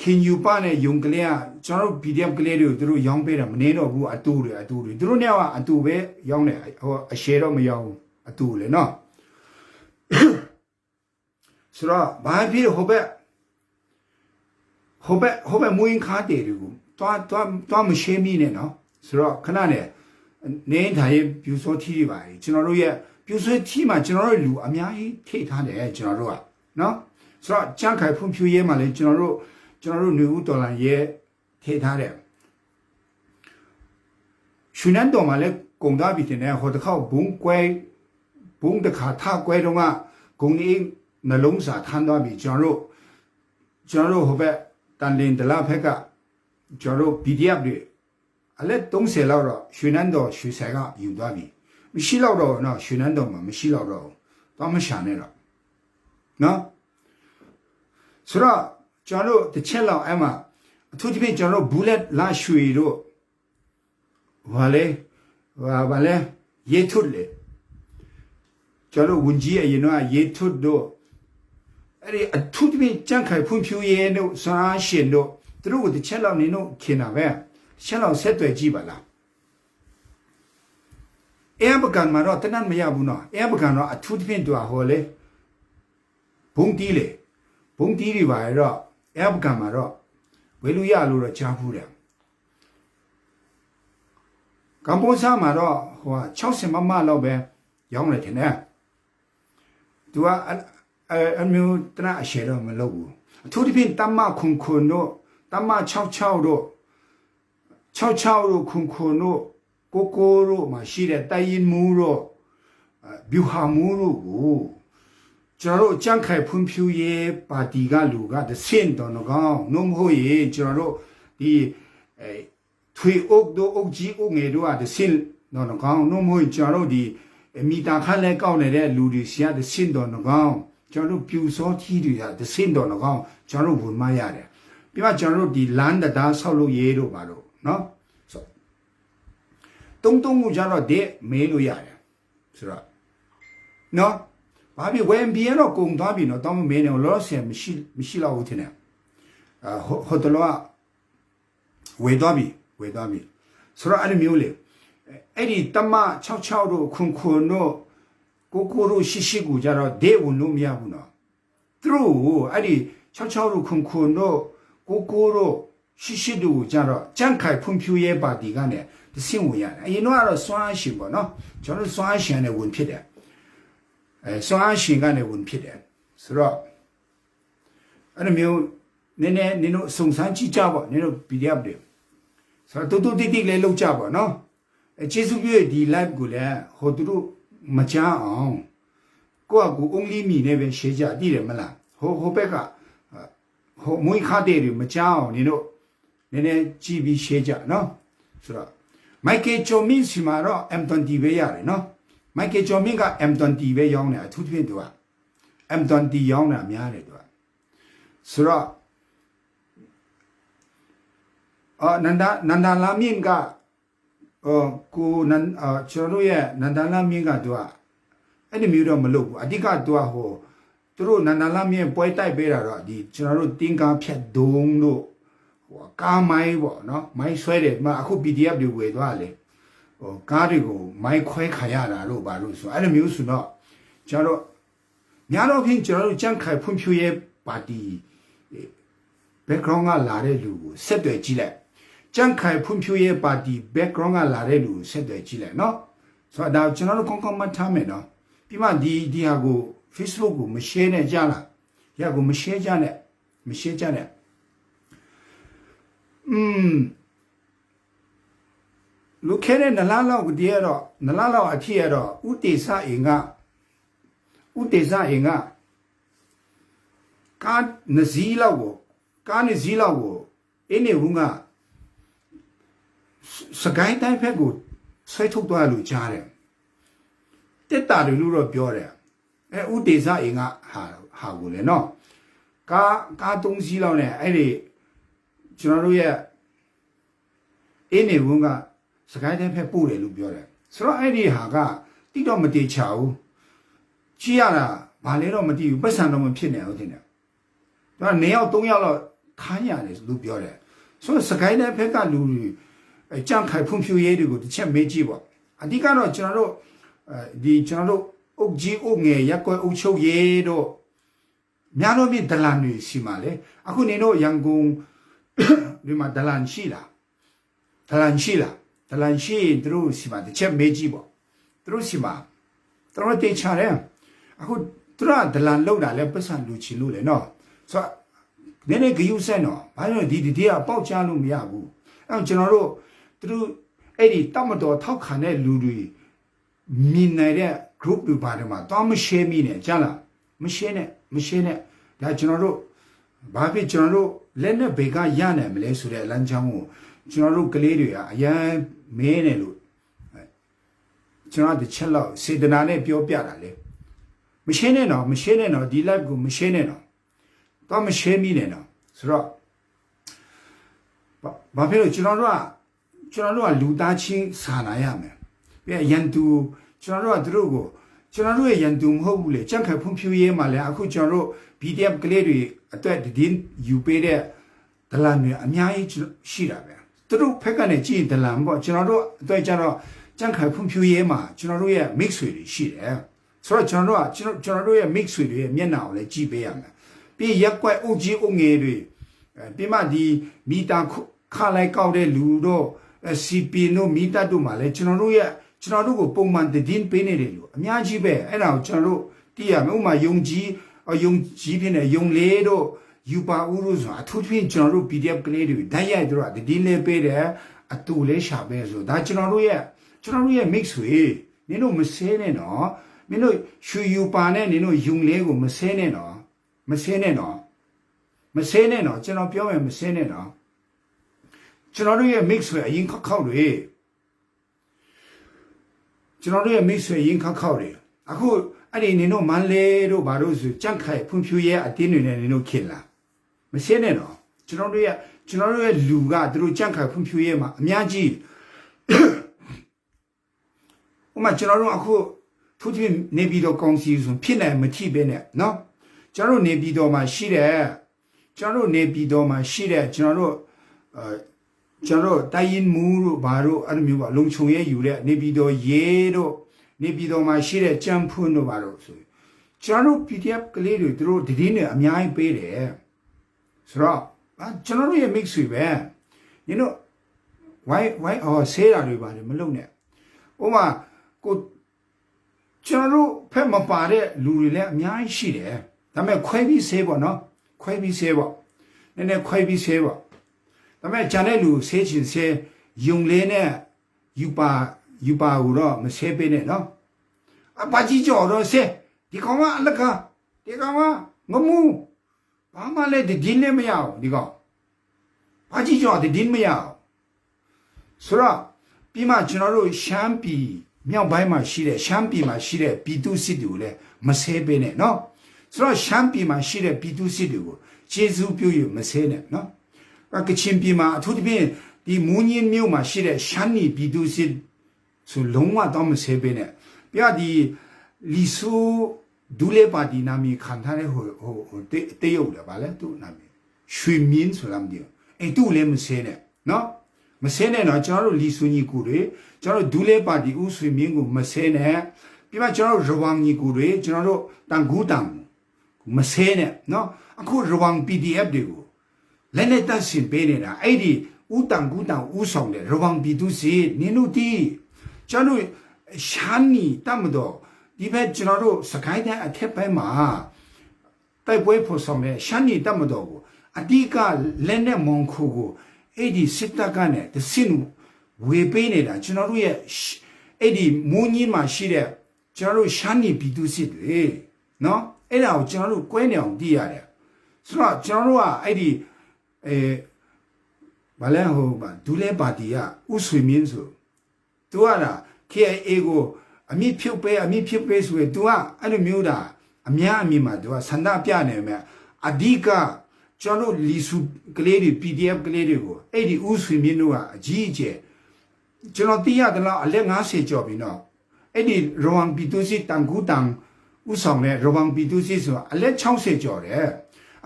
ခင်ယူပါနဲ့ယုံကလေးကကျွန်တော်တို့ PDF ကလေးတွေကိုသူတို့ရောင်းပေးတာမနေတော့ဘူးအတူတွေသူတို့เนี่ยကအတူပဲရောင်းတယ်ဟိုအရှယ်တော့မရောင်းဘူးအတူလေနော်ဆိုတော့ဘာဖြစ်ဟိုဘက်မွေးခါတဲ့တွေကိုတွားမရှင်းမိနဲ့နော်ဆိုတော့ခဏနဲ့နေထိုင်ပြူစောထီးတွေပါကျွန်တော်တို့ရဲ့ပြူစောထီးမှာကျွန်တော်တို့လူအများကြီးထိထားတယ်ကျွန်တော်တို့ကနော်ဆိုတော့ကြန့်ခိုင်ဖွံ့ဖြိုးရေးမှာလည်းကျွန်တော်တို့နေဦးတော်လန်ရဲ့ထိထားတယ်ရှင်နန်းတော်မှာလည်းကုန်သားပြီးတင်တဲ့ဟိုတစ်ခေါက်ဘုံတစ်ခါထားကွဲတော့ကဂုံကြီးနှလုံးစာထမ်းသွားပြီကျွန်တော်တို့ဟိုဘက်တန်လင်းတလားဖက်ကကျွန်တော်တို့ PDF တွေအလက်30လောက်တော့ရွှေနန်းတော်ရွှေဆိုင်ကယူသွားပြီမရှိတော့တော့နော်ရွှေနန်းတော်မှာမရှိတော့တော့တော့မရှာနဲ့တော့နော်ဆိုတော့ကျွန်တော်တို့တစ်ချက်လောက်အဲ့မှာအထူးသဖြင့်ကျွန်တော်တို့ bullet လာရွှေတို့ဘာလဲရေထုတ်လေကျွန်တော်ဝန်ကြီးအရင်ကရေထုတ်တို့အဲ့ဒီအထူးသဖြင့်ကြန့်ခိုင်ဖွံ့ဖြိုးရေးတို့စားရှင်တို့သူတို့ကိုတစ်ချက်လောက်နေတော့ခင်တာပဲချက်လောက်ဆက်တွေ့ကြည့်ပါလားအဲပကံမှာတော့တနတ်မရဘူးနော်အဲပကံတော့အထူးသဖြင့်တူဟောလေဘုံတီးတွေပါရတော့အဲပကံမှာတော့ဝေလူရလို့တော့ကြားဘူးတယ်ကမ္ဘောဇာမှာတော့ဟို60မလောက်ပဲရောင်းတယ်ထင်တယ်သူကအမျိုးတနအရှယ်တော့မလုပ်ဘူးအထူးသဖြင့်တမခွန်တို့တမ66တို့ခွန်တို့ကိုတို့မှာရှိတဲ့တိုင်ရင်မူတို့ဗျူဟာမူတို့ကိုကျွန်တော်တို့ကြန့်ခိုင်ဖွံ့ဖြိုးရေးပါတီကလူကတဆင့်တော်ကောင်နှုံးမဟုတ်ရင်ကျွန်တော်တို့ဒီထွေအုပ်တို့အုပ်ကြီးအုပ်ငယ်တို့ကတဆင့်တော်ကောင်နှုံးမဟုတ်ကျွန်တော်တို့ဒီမီတာခန့်လဲကောက်နေတဲ့လူတွေရှာတဆင့်တော်ကောင်ကျွန်တော်တို့ပြူစောကြီးတွေကတဆင့်တော်ကောင်ကျွန်တော်တို့ဝင်မရတယ်ပြီးမှကျွန်တော်တို့ဒီလန်ဒတာဆောက်လို့ရေးတို့ပါတော့နော်ဆိုတုံကိုကျွန်တော်တဲ့မေးလို့ရတယ်ဆိုတော့နော်ဘာဖြစ်ဝင်ပြင်းတော့ကုံသွားပြီနော်တောင်းမင်းနေလောဆယ်မရှိတော့ဘူးထင်တယ်ဟိုတလောဝေသွားပြီဆိုတော့အဲ့လိုမျိုးလေအဲ့ဒီတမ66တို့ခွန်တို့ကိုတို့ရှိကိုကြတော့ဒေဝင်လို့မရဘူးနော်သူတို့အဲ့ဒီ66တို့ခွန်တို့ကိုတို့ရှိတို့ကြတော့ကြန့်ခိုင်ဖွံ့ဖြိုးရေးပါတီကနေတဆင့်ဝင်ရတယ်အရင်တော့စွမ်းရှင်ပေါ့နော်ကျွန်တော်စွမ်းရှင်နဲ့ဝင်ဖြစ်တယ်စွမ်းရှင်ကနေဝင်ဖြစ်တယ်ဆိုတော့အဲ့လိုမျိုးနည်းနည်းတို့စုံစမ်းကြည့်ကြပေါ့နင်တို့ PDF တွေဆိုတော့တူတိလေးလောက်ကြပေါ့နော်ကျေးဇူးပြုဒီ live ကိုလည်းဟိုသူတို့မချမ်းအောင်ကိုယ့်အကူ only me နဲ့ပဲရှေ့ကြတည်တယ်မလားဟိုဘက်ကဟိုမွေးခါတဲ့တွေမချမ်းအောင်နင်တို့နည်းနည်းကြည့်ပြီးရှေ့ကြနော်ဆိုတော့ Michael Chomin စီမှာတော့ M20 ပဲရတယ်နော် Michael Chomin က M20 ပဲရောင်းတယ်အထူးသဖြင့်သူက M20 ရောင်းတာများတယ်သူကဆိုတော့နန္ဒာလာမြင့်ကကိုကျွန်တော်ရဲ့နန္ဒာလာမြင့်ကသူကအဲ့ဒီမျိုးတော့မလုပ်ဘူးအဓိကသူကဟိုသူတို့နန္ဒာလာမြင့်ပွဲတိုက်ပေးတာတော့ဒီကျွန်တော်တို့တင်းကားဖြတ်ဒုံတို့ဟိုကားမိုင်းပေါ့နော်မိုင်းဆွဲတယ်အခု PDF တွေဝယ်သွားလေဟိုကားတွေကိုမိုင်းခွဲခါရတာတို့ဘာလို့ဆိုအဲ့လိုမျိုးဆိုတော့ကျွန်တော်တို့များတော့ဖြင့်ကျွန်တော်တို့ကြန့်ခိုင်ဖွံ့ဖြိုးရေးပါတီ background ကလာတဲ့လူကိုဆက်သွယ်ကြည့်လိုက်ကြန့်ခိုင်ဖွံ့ဖြိုးရေးပါတီ background ကလာတဲ့လူကိုဆက်သွယ်ကြည့်လိုက်နော်ဆိုတော့ဒါကျွန်တော်တို့ကောင်းမှတ်ထားမယ်နော်ပြီးမှဒီဟာကို Facebook ကိုမ share နဲ့ကြလားရကိုမ share ကြနဲ့လူခဲတဲ့နလားလောက်တည်းတော့နလားလောက်အဖြစ်ရတော့ဥတေစအင်ကကားနဇီလောက်ကိုအင်းနေဘူးကစကိုင်းတိုင်းဖက်ကိုဆွဲထုတ်သွားလို့ကြားတယ်တက်တာတွေလို့တော့ပြောတယ် ဥဒေဇအင်ကဟာကိုလေနော်ကား3စီးလောက်နဲ့အဲ့ဒီကျွန်တော်တို့ရဲ့အင်းနေဝန်းကစကိုင်းတိုင်းဖက်ပို့တယ်လို့ပြောတယ်ဆိုတော့အဲ့ဒီဟာကတိတော့မတေချာဘူးကြည့်ရတာဘာလဲတော့မသိဘူးပတ်စံတော့မဖြစ်နိုင်ဘူးတင်တယ်သူကနေရောက်3ယောက်လောက်ခန်းရတယ်လို့ပြောတယ်ဆိုတော့စကိုင်းတိုင်းဖက်ကလူတွေကြံ့ခိုင်ဖွံ့ဖြိုးရေးတွေကိုတစ်ချက်မေးကြည့်ပေါ့အဓိကတော့ကျွန်တော်တို့ကျွန်တော်တို့အုပ်ကြီးအုပ်ငယ်ရက်ကွယ်အုပ်ချုပ်ရေးတို့များတော့မြင့်ဒလန်တွေရှိမှလေအခုနေတော့ရန်ကုန်ဒီမှာဒလန်ရှိလားဒလန်ရှိသူတို့ရှိမှတစ်ချက်မေးကြည့်ပေါ့သူတို့ရှိမှသူတို့တေချာတယ်အခုသူတို့ဒလန်လောက်တာလဲပတ်စံလူချင်လို့လေနော်ဆိုတော့နည်းနည်းဂယုဆက်နော်ဘာလို့ဒီကပေါက်ချလို့မရဘူးအဲ့တော့ကျွန်တော်တို့သူတို့အဲ့ဒီတမတော်ထောက်ခံတဲ့လူတွေမြင်နေတဲ့ group တွေပါတယ်မှာတော့မ share မိနဲ့ကြားလားမ share နဲ့ဒါကျွန်တော်တို့ဘာဖြစ်ကျွန်တော်တို့လက်နဲ့ဘေကရနိုင်မလဲဆိုတဲ့အလမ်းချောင်းကိုကျွန်တော်တို့ကလေးတွေကအရန်မဲနေလို့ကျွန်တော်တစ်ချက်လောက်စေတနာနဲ့ပြောပြတာလေမ share နဲ့တော့ဒီ live ကိုမ share နဲ့တော့မ share မိနဲ့တော့ဆိုတော့ဘာဖြစ်လို့ကျွန်တော်တို့ကလူသားချင်းစာနာရမယ်ပြီးရန်သူကျွန်တော်တို့ကသူတို့ကိုကျွန်တော်တို့ရဲ့ရန်သူမဟုတ်ဘူးလေကြက်ခတ်ဖွံ့ဖြိုးရေးမှာလည်းအခုကျွန်တော်တို့ BDF ကလေးတွေအတွက်ဒင်းယူပေးတဲ့ဒလန်တွေအများကြီးရှိတာပဲသူတို့ဖက်ကနေကြည့်ဒလန်ပေါ့ကျွန်တော်တို့အတွက်ကျတော့ကြက်ခတ်ဖွံ့ဖြိုးရေးမှာကျွန်တော်တို့ရဲ့ mix တွေရှိတယ်ဆိုတော့ကျွန်တော်တို့ရဲ့ mix တွေရဲ့မျက်နှာကိုလည်းကြည့်ပေးရမယ်ပြီးရက်ကွက်အုပ်ကြီးအုပ်ငယ်တွေပြီးမှဒီမီတာခလိုက်ကောက်တဲ့လူတို့ CP တို့မီတာတို့မှာလည်းကျွန်တော်တို့ကိုပုံမှန်တင်ပေးနေတယ်လို့အများကြီးပဲအဲ့ဒါကိုကျွန်တော်တို့သိရမယ်ဥပမာယုံကြီးဖြစ်နေယုံလေးတို့ယူပါဦးလို့ဆိုတာအထူးသဖြင့်ကျွန်တော်တို့ PDF ကလေးတွေဓာတ်ရိုက်တို့ကတင်လေးပေးတယ်အတူလေးရှာပေးဆိုဒါကျွန်တော်တို့ရဲ့ mix တွေနင်တို့မဆဲနဲ့နော်မင်းတို့ရွှေယူပါနဲ့နင်တို့ယုံလေးကိုမဆဲနဲ့နော်ကျွန်တော်ပြောမယ်မဆဲနဲ့နော်ကျွန်တော်တို့ရဲ့ mix တွေအရင်ခောက်တွေကျွန်တော်တို့ရဲ့ mix တွေအရင်ခောက်တွေအခုအဲ့ဒီနင်တို့မန်လေးတို့ဘာလို့ဆိုကြန့်ခိုင်ဖွံ့ဖြိုးရေးအတင်းတွေနဲ့နင်တို့ခင်လာမရှင်းနဲ့နော်ကျွန်တော်တို့ရဲ့လူကသူတို့ကြန့်ခိုင်ဖွံ့ဖြိုးရေးမှာအများကြီးဥမာကျွန်တော်တို့အခုသူတို့နေပြီးတော့ကောင်းစီဆိုဖြစ်နိုင်မထိပဲနဲ့နော်ကျွန်တော်တို့နေပြီးတော့မှရှိတယ်ကျွန်တော်တို့တိုင်းရင်မူတို့ဘာတို့အဲ့လိုမျိုးပါလုံခြုံရေးယူတဲ့နေပြီးတော့ရေတို့နေပြီးတော့မှရှိတဲ့ကြံဖွန်းတို့ဘာလို့ဆိုကျွန်တော်တို့ PDF ကလေးတွေသူတို့ဒီဒီနဲ့အများကြီးပေးတယ်ဆိုတော့ကျွန်တော်တို့ရဲ့ mix တွေပဲနင်တို့ why ဆေးတာတွေပါတယ်မလုပ်နဲ့ဥပမာကိုကျွန်တော်တို့ဖက်မပါတဲ့လူတွေလည်းအများကြီးရှိတယ်ဒါပေမဲ့ခွဲပြီးဆေးပေါ့နော်ခွဲပြီးဆေးပေါ့နည်းနည်းခွဲပြီးဆေးပေါ့ဒါပေမဲ့ဂျန်တဲ့လူဆေးချင်ဆေးယုံလေးနဲ့ယူပါကိုတော့မဆေးပေးနဲ့နော်အပါကြီးကြော်တော့ဆေးဒီကောင်ကအလကားဒီကောင်ကငမူဘာမှလည်းဒီင်းလည်းမရအောင်ဒီကောင်ပါကြီးကြော်ဒီင်းမရအောင်ဆိုတော့ပြီးမှကျွန်တော်တို့ရှမ်းပြည်မြောက်ပိုင်းမှာရှိတဲ့ပြည်သူစစ်တွေကိုလည်းမဆဲပေးနဲ့နော်ဆိုတော့ရှမ်းပြည်မှာရှိတဲ့ပြည်သူစစ်တွေကိုကျေးဇူးပြုရမဆဲနဲ့နော်ကချင်ပြည်မှာအထူးသဖြင့်ဒီမူးညင်းမြို့မှာရှိတဲ့ရှမ်းနီပြည်သူစစ်ဆိုလုံးဝတော့မဆဲပေးနဲ့ပြဒီလီဆူဒူလေပါတီနာမီခံထားတဲ့ဟိုတေးရုပ်တယ်ဗာလဲသူ့နာမည်ရွှေမြင်းဆိုလားမသိဘူးအဲ့သူ့လည်းမဆဲနဲ့နော်မဆဲနဲ့တော့ကျွန်တော်တို့လီဆူညီကူတွေကျွန်တော်တို့ဒူလေပါတီဦးရွှေမြင်းကိုမဆဲနဲ့ပြီးမှကျွန်တော်တို့ရဝမ်ညီကူတွေကျွန်တော်တို့တန်ကူတန်မဆဲနဲ့နော်အခုရဝမ် PDF တွေကိုလည်းလက်တက်ရှင်ပေးနေတာအဲ့ဒီဦးတန်ကူတန်ဦးဆောင်တဲ့ရဝမ်ပြည်သူစစ်နင်တို့ဒီကျွန်တော်ရှမ်းနီတတ်မတော့ဒီဘက်ကျွန်တော်တို့စကိုင်းတိုင်းအထက်ပိုင်းမှာတိုက်ပွဲဖို့ဆောင်တဲ့ရှမ်းနီတတ်မတော့ကိုအတိကလက်နဲ့မုံခုကိုအဲ့ဒီစစ်တပ်ကနဲ့တစင်ဝေပေးနေတာကျွန်တော်တို့ရဲ့အဲ့ဒီမူးညင်းမှာရှိတဲ့ကျွန်တော်တို့ရှမ်းနီပြည်သူစစ်တွေနော်အဲ့ဒါကိုကျွန်တော်တို့ကွဲနေအောင်တည်ရတယ်ဆိုတော့ကျွန်တော်တို့ကအဲ့ဒီဘာလဲဟိုဒူလဲပါတီကဥဆွေမြင်းဆိုသူကလား KIA ကိုအမြင့်ဖြုတ်ပေးဆိုရင် तू ကအဲ့လိုမျိုးတာ အများအမြင်မှာသူကဆန္ဒပြနေမယ်အဓိကကျွန်တော်လီစုကလေးတွေ PDF ကလေးတွေကိုအဲ့ဒီဥဆွေမြင့်တို့ကအကြီးအကျယ်ကျွန်တော်သိရတယ်လားအလက်90ကျော်ပြီနော်အဲ့ဒီရောင်ပီတူစီတန်ကူတန်ဥဆောင်တဲ့ရောင်ပီတူစီဆိုအလက်60ကျော်တယ်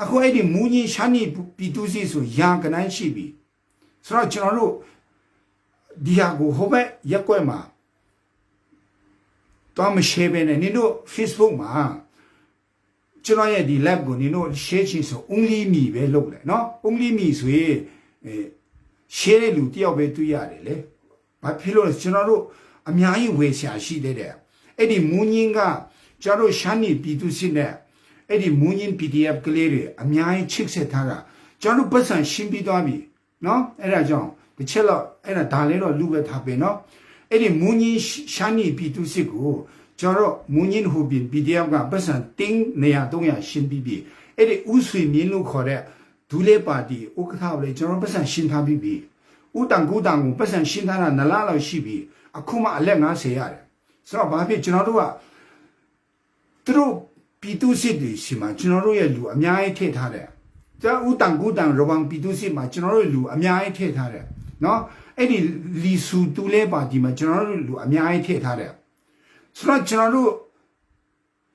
အခုအဲ့ဒီမူကြီးရှာနီပီတူစီဆိုရာကနန်းရှိပြီဆိုတော့ကျွန်တော်တို့ဒီဟာကိုဟိုဘက်ရက်ကွက်မှာတော့မ share ပဲနဲ့နင်တို့ Facebook မှာကျွန်တော်ရဲ့ဒီ lab ကိုနင်တို့ share ချင်ဆို only me ပဲလုပ်တယ်နော် only me ဆိုရင်share တဲ့လူတယောက်ပဲတွေ့ရတယ်လေဘာဖြစ်လို့လဲကျွန်တော်တို့အများကြီးဝေရှာရှိသေးတယ်အဲ့ဒီမူညင်းကကျွန်တော်တို့ရှမ်းနီပြည်သူစစ်နဲ့အဲ့ဒီမူညင်း PDF ကလေးတွေအများကြီးချစ်ဆက်ထားတာကျွန်တော်တို့ပတ်စံရှင်းပြီးသွားပြီနော်အဲ့ဒါကြောင့်တစ်ချက်တော့အဲ့ဒါဒါလေးတော့လူပဲထားပဲနော်အဲ့ဒီမူညင်းရှမ်းနီပြည်သူစစ်ကိုကျွန်တော်မူညင်းဟူbin PDF ကပတ်စံတင်းနေရ300ရှင်းပြီးပြီအဲ့ဒီဥဆွေမြင်းလို့ခေါ်တဲ့ဒူလေးပါတီဥက္ကဋ္ဌပဲကျွန်တော်ပတ်စံရှင်းထားပြီးပြီဥတန်ကူတန်ကိုပတ်စံရှင်းထားတာနလားလောက်ရှိပြီအခုမှအလက်90ရတယ်ဆိုတော့ဘာဖြစ်ကျွန်တော်တို့ကသူတို့ပြည်သူစစ်တွေရှိမှကျွန်တော်တို့ရဲ့လူအများကြီးထည့်ထားတယ်ကျဥတန်ကူတန်ရောင်ပြည်သူစစ်မှာကျွန်တော်တို့လူအများကြီးထည့်ထားတယ်နော်အဲ့ဒီလီဆူတူလဲပါဒီမှာကျွန်တော်တို့လူအများကြီးထည့်ထားတယ်ဆိုတော့ကျွန်တော်တို့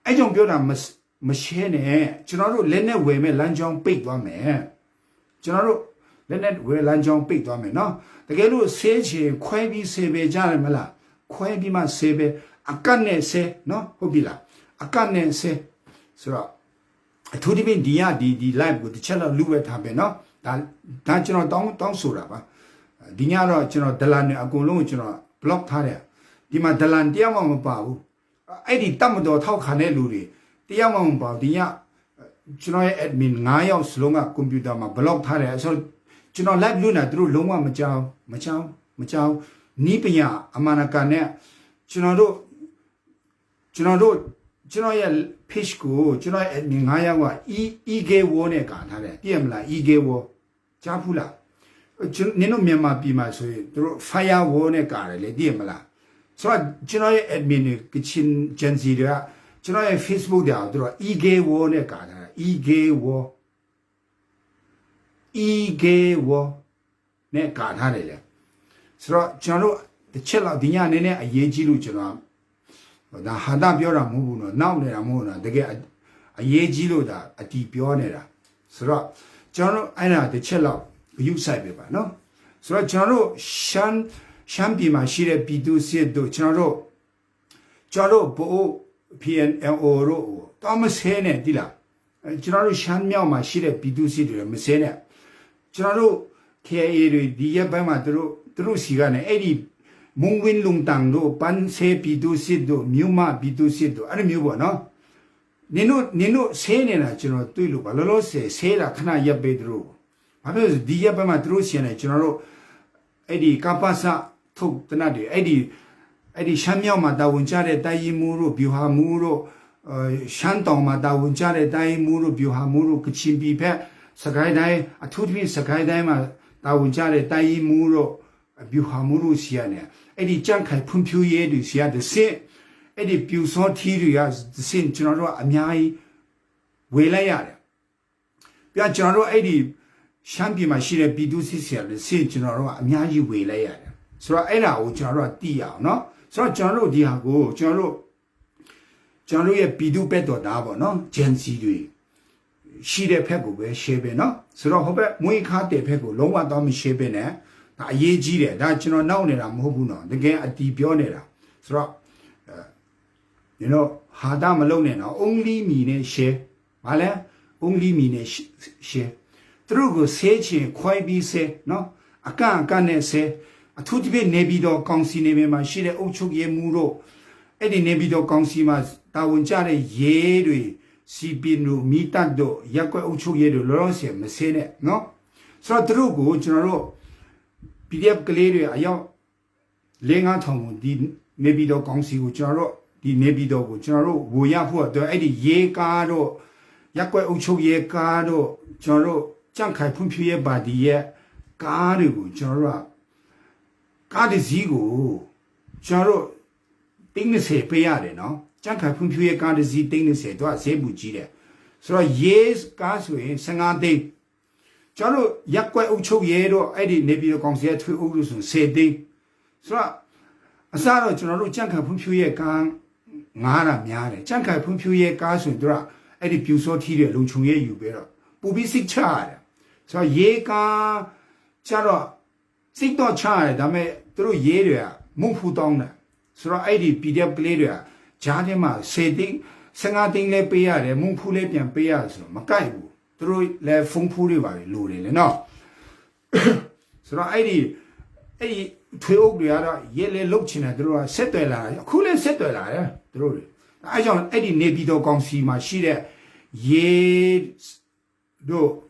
အဲ့ကြောင့်ပြောတာမရှဲနဲ့ကျွန်တော်တို့လက်နဲ့ဝယ်မဲ့လမ်းကြောင်းပိတ်သွားမယ်ကျွန်တော်တို့လက်နဲ့ဝယ်လမ်းကြောင်းပိတ်သွားမယ်နော်တကယ်လို့ဆေးချင်ခွဲပြီးဆေးပဲကြားရမလားခွဲပြီးမှဆေးပဲအကတ်နဲ့ဆေးနော်ဟုတ်ပြီလားအကတ်နဲ့ဆေးဆိုတော့အထူးသဖြင့်ဒီ live ကိုတစ်ချက်တော့လူဝဲထားပဲနော်ဒါကျွန်တော်တောင်းဆိုတာပါဒီညတော့ကျွန်တော်ဒလန်နဲ့အကုန်လုံးကိုကျွန်တော် block ထားတယ်ဒီမှာဒလန်တရားမှမပါဘူးအဲ့ဒီတတ်မတော်ထောက်ခံတဲ့လူတွေတရားမှမပါဒီညကျွန်တော်ရဲ့ admin 9ယောက်စလုံးကကွန်ပျူတာမှာ block ထားတယ်ဆိုတော့ကျွန်တော် live လုပ်နေတာသူတို့လုံးဝမကြောက်နီးပညာအမှန်အကန်နဲ့ကျွန်တော်ရဲ့ page ကိုကျွန်တော်ရဲ့ admin 9ယောက်က EGW နဲ့ကာထားတယ်သိရမလား EGW ကြားဘူးလားနင်တို့မြန်မာပြည်မှာဆိုရင်သူတို့ firewall နဲ့ကာတယ်လေသိရမလားဆိုတော့ကျွန်တော်ရဲ့ admin ကချင်ဂျန်စီတွေကကျွန်တော်ရဲ့ Facebook တွေသူတို့ EGW နဲ့ကာထားတယ် EGW နဲ့ကာထားတယ်လေဆိုတော့ကျွန်တော်တို့တစ်ချက်လောက်ဒီညနေနဲ့အရေးကြီးလို့ကျွန်တော်ဒါဟာတာပြောတာမဟုတ်ဘူးနော်နောက်နေတာမဟုတ်နော်တကယ်အရေးကြီးလို့ဒါအတီပြောနေတာဆိုတော့ကျွန်တော်တို့အဲ့ဒါတစ်ချက်လောက်ယူဆိုင်ပြပါနော်ဆိုတော့ကျွန်တော်တို့ရှမ်းပြည်မှာရှိတဲ့ပြည်သူစစ်တို့ကျွန်တော်တို့ဘိုး PNLO တို့တော့မဆဲနဲ့တိလားကျွန်တော်တို့ရှမ်းမြောက်မှာရှိတဲ့ပြည်သူစစ်တွေမဆဲနဲ့ကျွန်တော်တို့ KIA တွေဒီရက်ပိုင်းမှာသူတို့စီကနေအဲ့ဒီမုံဝင်းလုံတန်တို့ပန်းဆေးပြည်သူစစ်တို့မြို့မပြည်သူစစ်တို့အဲ့လိုမျိုးပေါ့နော်နင်တို့ဆဲနေတာကျွန်တော်တွေ့လို့ပါလောလောဆယ်ဆဲတာခဏရပ်ပေးသူတို့ဘာဖြစ်လို့ဒီရက်ပိုင်းမှာသူတို့စီနေကျွန်တော်တို့အဲ့ဒီကပ္ပစထုတ်တနတ်တွေအဲ့ဒီရှမ်းမြောက်မှာတာဝန်ကျတဲ့တိုင်ရီမူတို့ဗျူဟာမူတို့ရှမ်းတောင်မှာတာဝန်ကျတဲ့တိုင်ရီမူတို့ဗျူဟာမူတို့ကချင်ပြည်ဖက်စကိုင်းတိုင်းအထူးသဖြင့်စကိုင်းတိုင်းမှာတာဝန်ကျတဲ့တိုင်ရီမူတို့ဗျူဟာမူတို့စီနေအဲ့ဒီကြန့်ခိုင်ဖွံ့ဖြိုးရေးတွေစီရတဲ့စစ်အဲ့ဒီပြူစောထီးတွေကစင်ကျွန်တော်တို့အများကြီးဝေလိုက်ရတယ်ပြကျွန်တော်တို့အဲ့ဒီရှမ်းပြည်မှာရှိတဲ့ပြည်သူစစ်စီရတဲ့စစ်ကျွန်တော်တို့ကအများကြီးဝေလိုက်ရတယ်ဆိုတော့အဲ့ဒါကိုကျွန်တော်တို့ကသိရအောင်နော်ဆိုတော့ကျွန်တော်တို့ဒီဟာကိုကျွန်တော်တို့ရဲ့ပြည်သူဘက်တော်သားပေါ့နော်ဂျန်စီတွေရှိတဲ့ဖက်ကိုပဲ share ပဲနော်ဆိုတော့ဟိုဘက်မွေးခါတဲ့ဖက်ကိုလုံးဝတော့မ share ပဲနဲ့ဒါအရေးကြီးတယ်ဒါကျွန်တော်နောက်နေတာမဟုတ်ဘူးနော်တကယ်အတီးပြောနေတာဆိုတော့ဟာတာမလုံးနဲ့နော် only me နဲ့ share ဘာလဲ only me နဲ့ share သူတို့ကိုဆဲချင်ခွိုင်းပြီးဆဲနော်အကန့်နဲ့ဆဲအထူးသဖြင့်နေပြည်တော်ကောင်စီနေမှာရှိတဲ့အုပ်ချုပ်ရေးမှူးတို့အဲ့ဒီနေပြည်တော်ကောင်စီမှာတာဝန်ကျတဲ့ရဲတွေစီပင်တို့မိတတ်တို့ရက်ွက်အုပ်ချုပ်ရေးတို့လောလောဆယ်မဆဲနဲ့နော်ဆိုတော့သူတို့ကိုကျွန်တော်တို့ PDF ကလေးတွေအယောက်5,000ထောင်ဒီနေပြည်တော်ကောင်စီကိုကျွန်တော်တို့ဒီနေပြည်တော်ကိုကျွန်တော်တို့ဝေရဖို့အတွက်အဲ့ဒီရဲကားတို့ရက်ွက်အုပ်ချုပ်ရေးကားတို့ကျွန်တော်တို့ကြန့်ခိုင်ဖွံ့ဖြိုးရေးပါတီရဲ့ကားတွေကိုကျွန်တော်တို့ကားတစ်စီးကိုကျွန်တော်တို့30ပေးရတယ်နော်张开喷票也干的是顶的谁多谁不记得，所以也干脆生安顶，假如一块欧洲也多，哎的那边的公司也推欧洲从谁顶，所以啥了就那路张开喷票也干。俺那面嘞，张开喷票也干顺对吧？哎，你比如说提的农村也有别了，不必食茶的，所以也干，假如食到茶的，咱们都也的，木铺当的，所以哎的比较不来的，家的嘛，谁定，生阿定来背啊的，木铺来边背啊是嘛，改不，都来丰富的话路的了喏，所以哎的，哎。退屋里啊，也来录起来，都说7对了，可能7对了呀，都是。而像那里那边的公司嘛，是的，也都，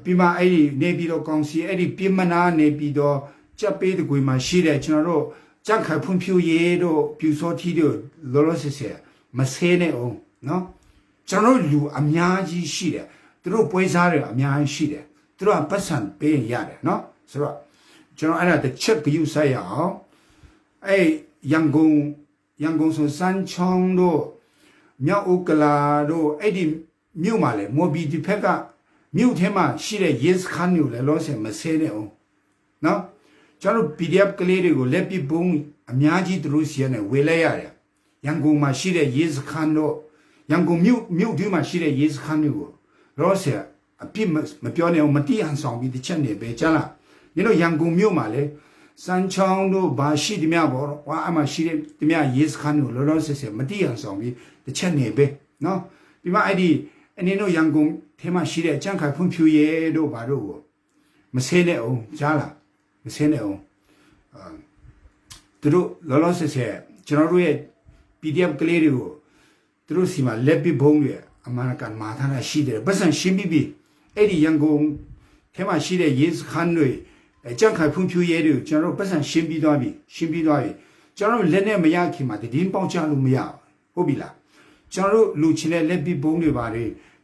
比嘛那里那边的公司，那里比嘛那边的这边的贵嘛，是的，就那种张开喷票也都，比如说提的老老实实，没车呢哦，喏，就那路啊面积是的，都是不啥的啊面积是的，都是不算别人家的，喏，是吧？就俺那的吃个有啥样？哎，阳光从山枪路，苗乌格拉路，哎的苗嘛嘞，莫比的拍个苗天嘛，是嘞也是看牛嘞，老些没车嘞哦。喏，假如比较个来的个来比崩，面积都是些呢，未来呀嘞，阳光嘛是嘞也是看路，阳光苗头嘛是嘞也是看牛个，老些比没标呢，我们地上上面的钱呢别讲了。你那阳光苗嘛嘞，山枪路把西的面包，我俺们西的面也是看路，老老实实没地上面的钱呢呗，喏，比方爱的，你那阳光他妈西的，讲开喷票也都把肉，没车呢哦，假了，没车呢哦，都老老实实，就那路也比点个来的哦，都是嘛来比碰的，俺们那干嘛他那西的，不是新比比，爱的阳光他妈西的也是看路。讲开喷票也有，假如不是新比多比，假如人呢没养起嘛，的人保家路没有，何必啦？假如路起来来比崩的话的，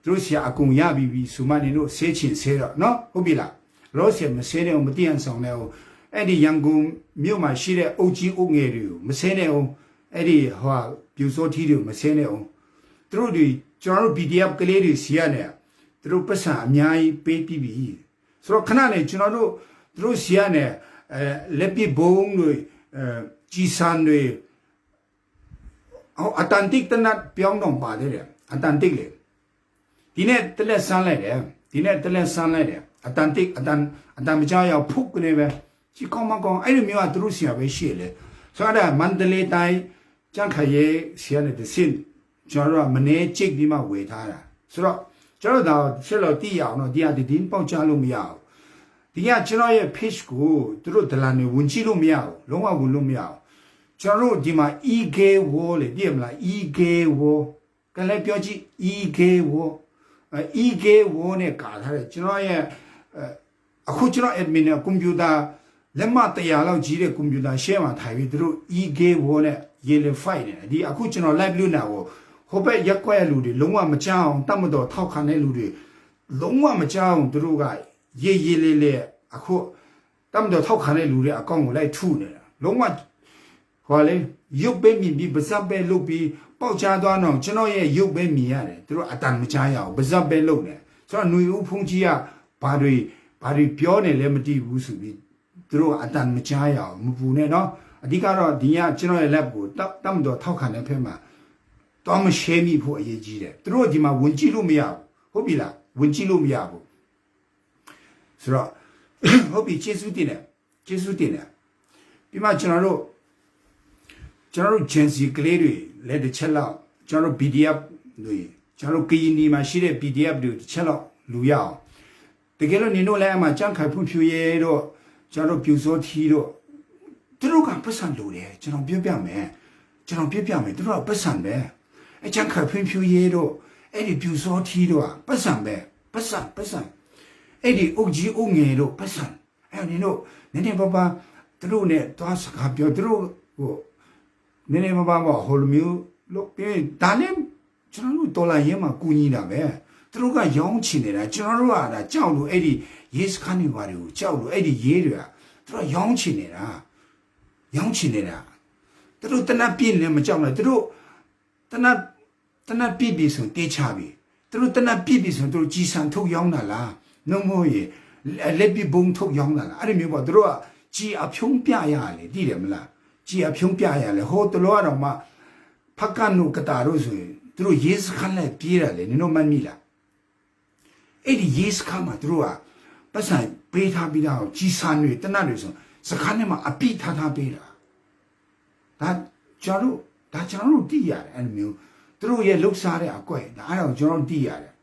都是阿公也比数码的路塞钱塞了，喏，何必啦？老些没塞了，我们店上来哦，哎的阳光没有嘛，现在欧几欧眼的没塞了哦，哎的话，比如说提的没塞了哦，都的假如比点个来的些呢，都不是面被比，所以看那呢，就那路。都是呢，来比崩的，机山的，阿丹迪的那不要弄把的了，阿丹迪嘞，今天得来上来的，阿丹迪，阿丹不讲要扑个那呗，就讲嘛讲，哎，没有都是要为写嘞，所以呢，曼德勒带讲开业写了的信，假如没那这地方为他了，是吧？假如到写了第二呢，第二的人保家路没有。第二，今朝也配饰过，都是得来呢，文记路没有，龙华文路没有。假如地嘛，一给我嘞，对不啦？一给我，刚才标记一给我，一给我呢，搞他嘞。今朝也，或今朝admin呢，computer，连嘛得呀，老几的 computer 写完台语都是一给我呢，也来发呢。你啊，或今朝来不了呢我，后边一块路的，龙华没讲，那么多套看那路的，龙华没讲都是个。夜来，阿可，他们都偷看的路的，阿讲我来吐的，龙华话嘞，600米比不300路比报价多呢，今朝也600米啊嘞，都说阿单没加油，不300路呢，所以内务风机啊，把对标呢来么地无所谓，都说阿单没加油，没补呢喏，你讲到你呀，今朝也来补，他们都偷看的片嘛，他们7米破业绩的，都说地嘛文记路没有，何必啦？文记路没有不？是吧？好比结束点了，比嘛假如全是个类的来的吃了，假如 PDF 对，假如给你嘛现在 PDF 的吃了路要，这个了你弄来嘛讲开喷票也咯，假如比如说提咯，这种讲不算路的，这种表面，都说不算呗，哎讲开喷票也咯，哎你比如说提咯啊，不算呗，不算。哎，你欧几欧眼咯，不算。哎，你咯，你爸爸，这路呢，多少卡标，这路我，你爸爸嘛，后面咯，因为当年这路多了也嘛，过年了呗。这路个洋气的啦，这路啊，那教路哎的也是看你话的，教路哎的也的啊，这路洋气的啦，这路在那边呢嘛讲了，这路တနပြည့်ဆိုတေးချပြီသူတို့တနပြည့်ဆိုသူတို့ကြီးစံထုတ်ရောင်းတာလားနှုံးမို့ရေလက်ပြဘုံထုတ်ရောင်းတာလားအဲ့ဒီမျိုးပေါ့သူတို့ကကြီးအဖြုံးပြရလေသိတယ်မလားကြီးအဖြုံးပြရလေဟိုတလောတော့မှဖကနုကတာတို့ဆိုရင်သူတို့ယေစခန်နဲ့ပြေးတယ်လေနင်တို့မှတ်မိလားအဲ့ဒီယေစခန်မှာသူတို့ကပတ်ဆိုင်ပေးထားပြီးတော့ကြီးစံတွေတနတ်တွေဆိုစခန်းထဲမှာအပိထားပေးတာဒါကျွန်တော်တို့သိရတယ်အဲ့လိုမျိုးသူတို့ရဲ့လှုပ်ရှားတဲ့အကွက်ဒါအဲ့ဒါကိုကျွန်တော်သိရတယ်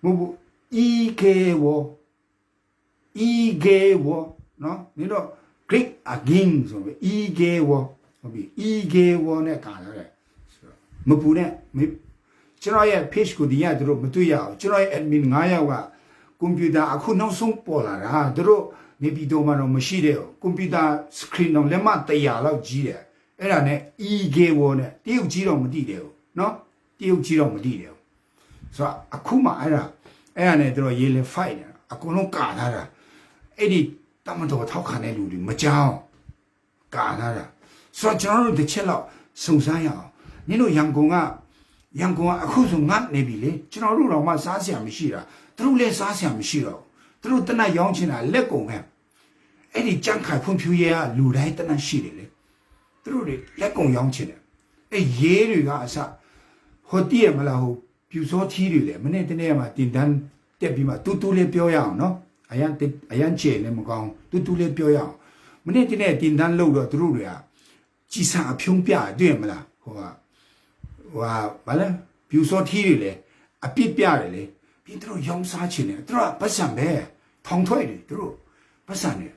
မဟုတ်ဘူး EKW နော်နင်တော့ Great Again ဆိုပြီး EKW ဟုတ်ပြီ EKW နဲ့ကာရတယ်မပူနဲ့ကျွန်တော်ရဲ့ page ကိုဒီရသူတို့မတွေ့ရအောင်ကျွန်တော်ရဲ့ admin 9ယောက်ကကွန်ပျူတာအခုနောက်ဆုံးပေါ်လာတာသူတို့နေပြည်တော်မှာတော့မရှိတဲ့ကွန်ပျူတာ screen တော့လက်မ100လောက်ကြီးတယ်အဲ့ဒါနဲ့ EKW နဲ့တရုတ်ကြီးတော့မသိတယ်ဘူးเนาะတရုတ်ကြီးတော့မသိတယ်ဘူးဆိုတော့အခုမှအဲ့ဒါနဲ့သူတို့ရေးလေ fight နေတာအကုန်လုံးကာထားတာအဲ့ဒီတမတော်ထောက်ခံတဲ့လူတွေမကြောက်ကာထားတာဆိုတော့ကျွန်တော်တို့တစ်ချက်လောက်စုံစမ်းရအောင်နင်တို့ရန်ကုန်ကအခုဆိုငတ်နေပြီလေကျွန်တော်တို့တော့မှစားစရာမရှိတာသူတို့လည်းစားစရာမရှိတော့သူတို့တနတ်ရောင်းချင်တာလက်ကုန်ပဲအဲ့ဒီကြံ့ခိုင်ဖွံ့ဖြိုးရေးကလူတိုင်းတနတ်ရှိတယ်လေသူတို့တွေလက်ကုန်ရောင်းချင်တယ်အဲ့ရေးတွေကအစဟိုတည့်ရမလားဟိုပြူစောထီးတွေလေမနေ့တနေ့မှတင်တန်းတက်ပြီးမှတူလေးပြောရအောင်နော်အရန်ကျဲလည်းမကောင်းတူလေးပြောရအောင်မနေ့တနေ့တင်တန်းလို့တော့သူတို့တွေကကြီးစံအဖြုံးပြတွေ့ရမလားဟိုကဘာလဲပြူစောထီးတွေလေအပြစ်ပြတယ်လေပြီးသူတို့ရောင်းစားချင်တယ်သူတို့ကပတ်စံပဲထောင်ထွက်တယ်သူတို့ပတ်စံတယ်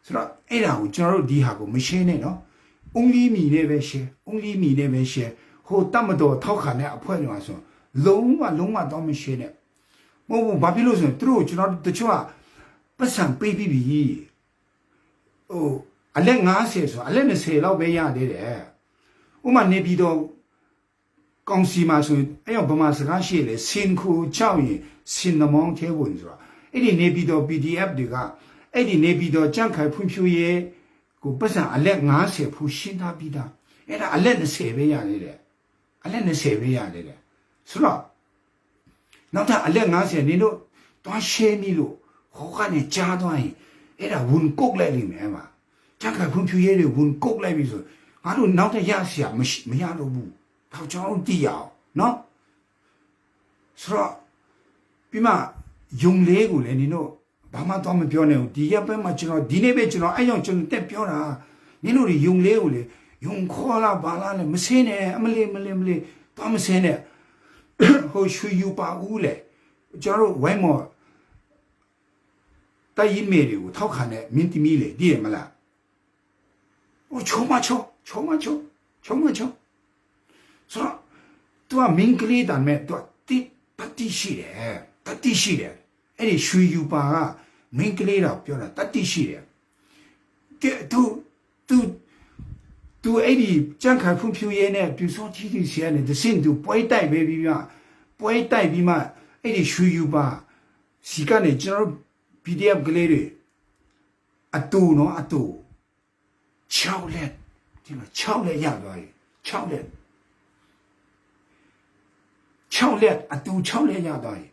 ဆိုတော့အဲ့ဒါကိုကျွန်တော်တို့ဒီဟာကိုမရှင်းနဲ့နော်only me နဲ့ပဲ share only me နဲ့ပဲ share ဟိုတတ်မတော်ထောက်ခံတဲ့အဖွဲ့တွေမှာဆိုလုံးဝတော့မ share နဲ့မဟုတ်ဘူးဘာဖြစ်လို့ဆိုရင်သူတို့ကျွန်တော်တချို့ကပတ်စံပေးပြီးပြီဟိုအလက်90ဆိုအလက်20လောက်ပဲရသေးတယ်ဥမာနေပြီးတော့ကောင်းစီမှာဆိုရင်အဲ့ဗမာစကားရှိလေစင်ခု6ရင်စင်နမောင်းသေးဝင်ဆိုတာအဲ့ဒီနေပြီးတော့ PDF တွေကအဲ့ဒီနေပြီးတော့ကြန့်ခိုင်ဖွံ့ဖြိုးရေးကိုပတ်စံအလက်90ဖူရှင်းထားပြီးသားအဲ့ဒါအလက်20ပဲရသေးတယ်အလက်20ပဲရသေးတယ်ဆိုတော့နောက်ထပ်အလက်90နေလို့တွားရှင်းပြီလို့ဟောကနေကြားသွားရင်အဲ့ဒါဝန်ကုတ်လိုက်လိမ့်မယ်မှာကြန့်ခိုင်ဖွံ့ဖြိုးရေးတွေဝန်ကုတ်လိုက်ပြီဆိုငါတို့နောက်ထပ်ရစရာမရတော့ဘူးထောက်ချောင်းတီးအောင်နော်ဆိုတော့ပြီးမှယုံလေးကိုလည်းနင်တို့ဘာမှတော့မပြောနဲ့ဘူးဒီရက်ပဲမှကျွန်တော်ဒီနေ့ပဲကျွန်တော်အဲ့ကြောင့်ကျွန်တော်တက်ပြောတာနင်တို့တွေယုံလေးကိုလေယုံခေါ်လာဘာလာလဲမစင်းနဲ့အမလေးတော့မစင်းနဲ့ဟိုရွှေယူပါဦးလေကျွန်တော်ဝိုင်းမော်တိုင်ရင်မေတွေကိုထောက်ခံတဲ့မင်းတမီးလေသိရမလားဟိုချုံမချုံဆိုတော့သူကမင်းကလေးတန်မဲ့သူကတတိရှိတယ်အဲ့ဒီရွှေယူပါကမင်းကလေးတော့ပြောတာတတိရှိတယ်ကဲသူအဲ့ဒီကြံ့ခိုင်ဖွံ့ဖြိုးရေးနဲ့ပြူစောထီးထီးစီကနေတစင်သူပွဲတိုက်ပဲပြီးမှအဲ့ဒီရွှေယူပါစီကနေကျွန်တော် PDF ကလေးတွေအတူ6လက်ဒီမှာ6လက်ရသွားပြီ6လက်အတူ6လက်ရသွားပြီ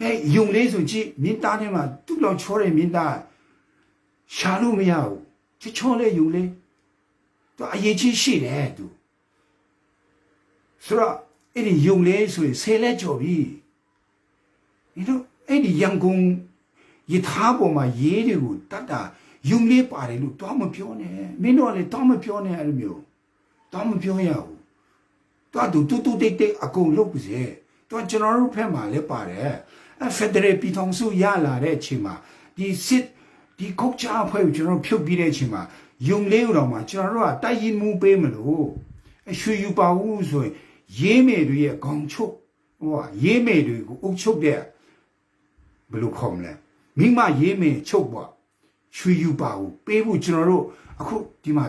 အဲ့ယုံလေးဆိုကြည့်မင်းသားထဲမှာသူ့လောက်ချောတဲ့မင်းသားရှာလို့မရဘူးချောလဲယုံလေးသူအရေးကြီးရှိတယ်သူဆိုတော့အဲ့ဒီယုံလေးဆိုရင်10လက်ကျော်ပြီဒီတော့အဲ့ဒီရန်ကုန်ရထားပေါ်မှာရေးတွေကိုတတ်တာယုံလေးပါတယ်လို့တော့မပြောနဲ့မင်းတို့ကလည်းတော့မပြောနဲ့အဲ့လိုမျိုးတော့မပြောရဘူးတော့တူတိတ်အကုန်လုပ်ပါစေတော့ကျွန်တော်တို့ဖက်မှာလည်းပါတယ်ဖက်ဒရယ်ပြည်ထောင်စုရလာတဲ့အချိန်မှာဒီကုတ်ချအဖွဲ့ကိုကျွန်တော်ဖြုတ်ပြီးတဲ့အချိန်မှာယုံလေးတော်မှာကျွန်တော်တို့ကတိုက်ရင်မှုပေးမလို့ရွှေယူပါဘူးဆိုရင်ရေးမေတွေရဲ့ခေါင်းချုပ်ရေးမေတွေကိုအုပ်ချုပ်တဲ့ဘယ်လိုခေါ်မလဲမိမရေးမေချုပ်ပေါ့ရွှေယူပါဘူးပေးဖို့ကျွန်တော်တို့အခုဒီမှာ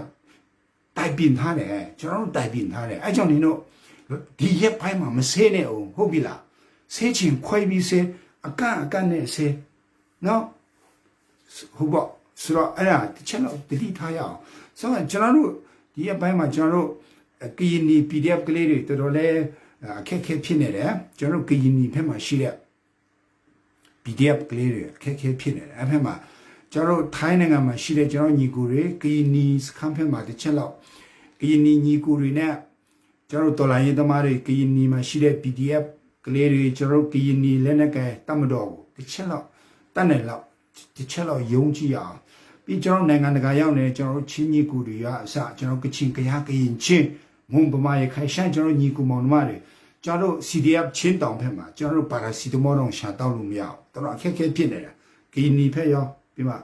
တိုက်ပင်ထားတယ်ကျွန်တော်တို့တိုက်ပင်ထားတယ်အဲ့ကြောင့်နင်တို့ဒီရက်ပိုင်းမှာမဆဲနဲ့အောင်ဟုတ်ပြီလားဆဲချင်ခွဲပြီးဆဲအကန့်နဲ့ဆဲနော်ဟုတ်ပေါ့ဆိုတော့အဲ့ဒါတစ်ချက်တော့တတိထားရအောင်ဆိုတော့ကျွန်တော်တို့ ဒီအပိုင်းမှာကျွန်တော်တို့ကရင်နီ PDF ကလေးတွေတော်တော်လေးအခက်အခဲဖြစ်နေတယ်ကျွန်တော်တို့ကရင်နီဘက်မှာရှိတဲ့ PDF ကလေးတွေအခက်အခဲဖြစ်နေတယ်အဲ့ဘက်မှာကျွန်တော်တို့ထိုင်းနိုင်ငံမှာရှိတဲ့ကျွန်တော်ညီကိုတွေကရင်နီစခန်းဘက်မှာတစ်ချက်လောက်ကရင်နီညီကိုတွေနဲ့ကျွန်တော်တို့တော်လိုင်းရေးသမားတွေကရင်နီမှာရှိတဲ့ PDF ကလေးတွေကျွန်တော်တို့ကရင်နီလက်နက်ကဲတတ်မတော်ဘူးတစ်ချက်လောက်တတ်နေလောက်တစ်ချက်လောက်ယုံကြည်အောင်ပြီးကျွန်တော်နိုင်ငံတကာရောက်နေကျွန်တော်ချင်းညီကိုတွေကအစကျွန်တော်ကချင်ကရင်ချင်းမုံပမာရခိုင်ရှမ်းကျွန်တော်ညီကိုမောင်နှမတွေကျွန်တော် CDF ချင်းတောင်ဘက်မှာကျွန်တော်ပါရာစီတမောတော့ရှာတောက်လို့မရအောင်တော်တော်အခက်အခဲဖြစ်နေတာကရင်နီဘက်ရောပြီးမှ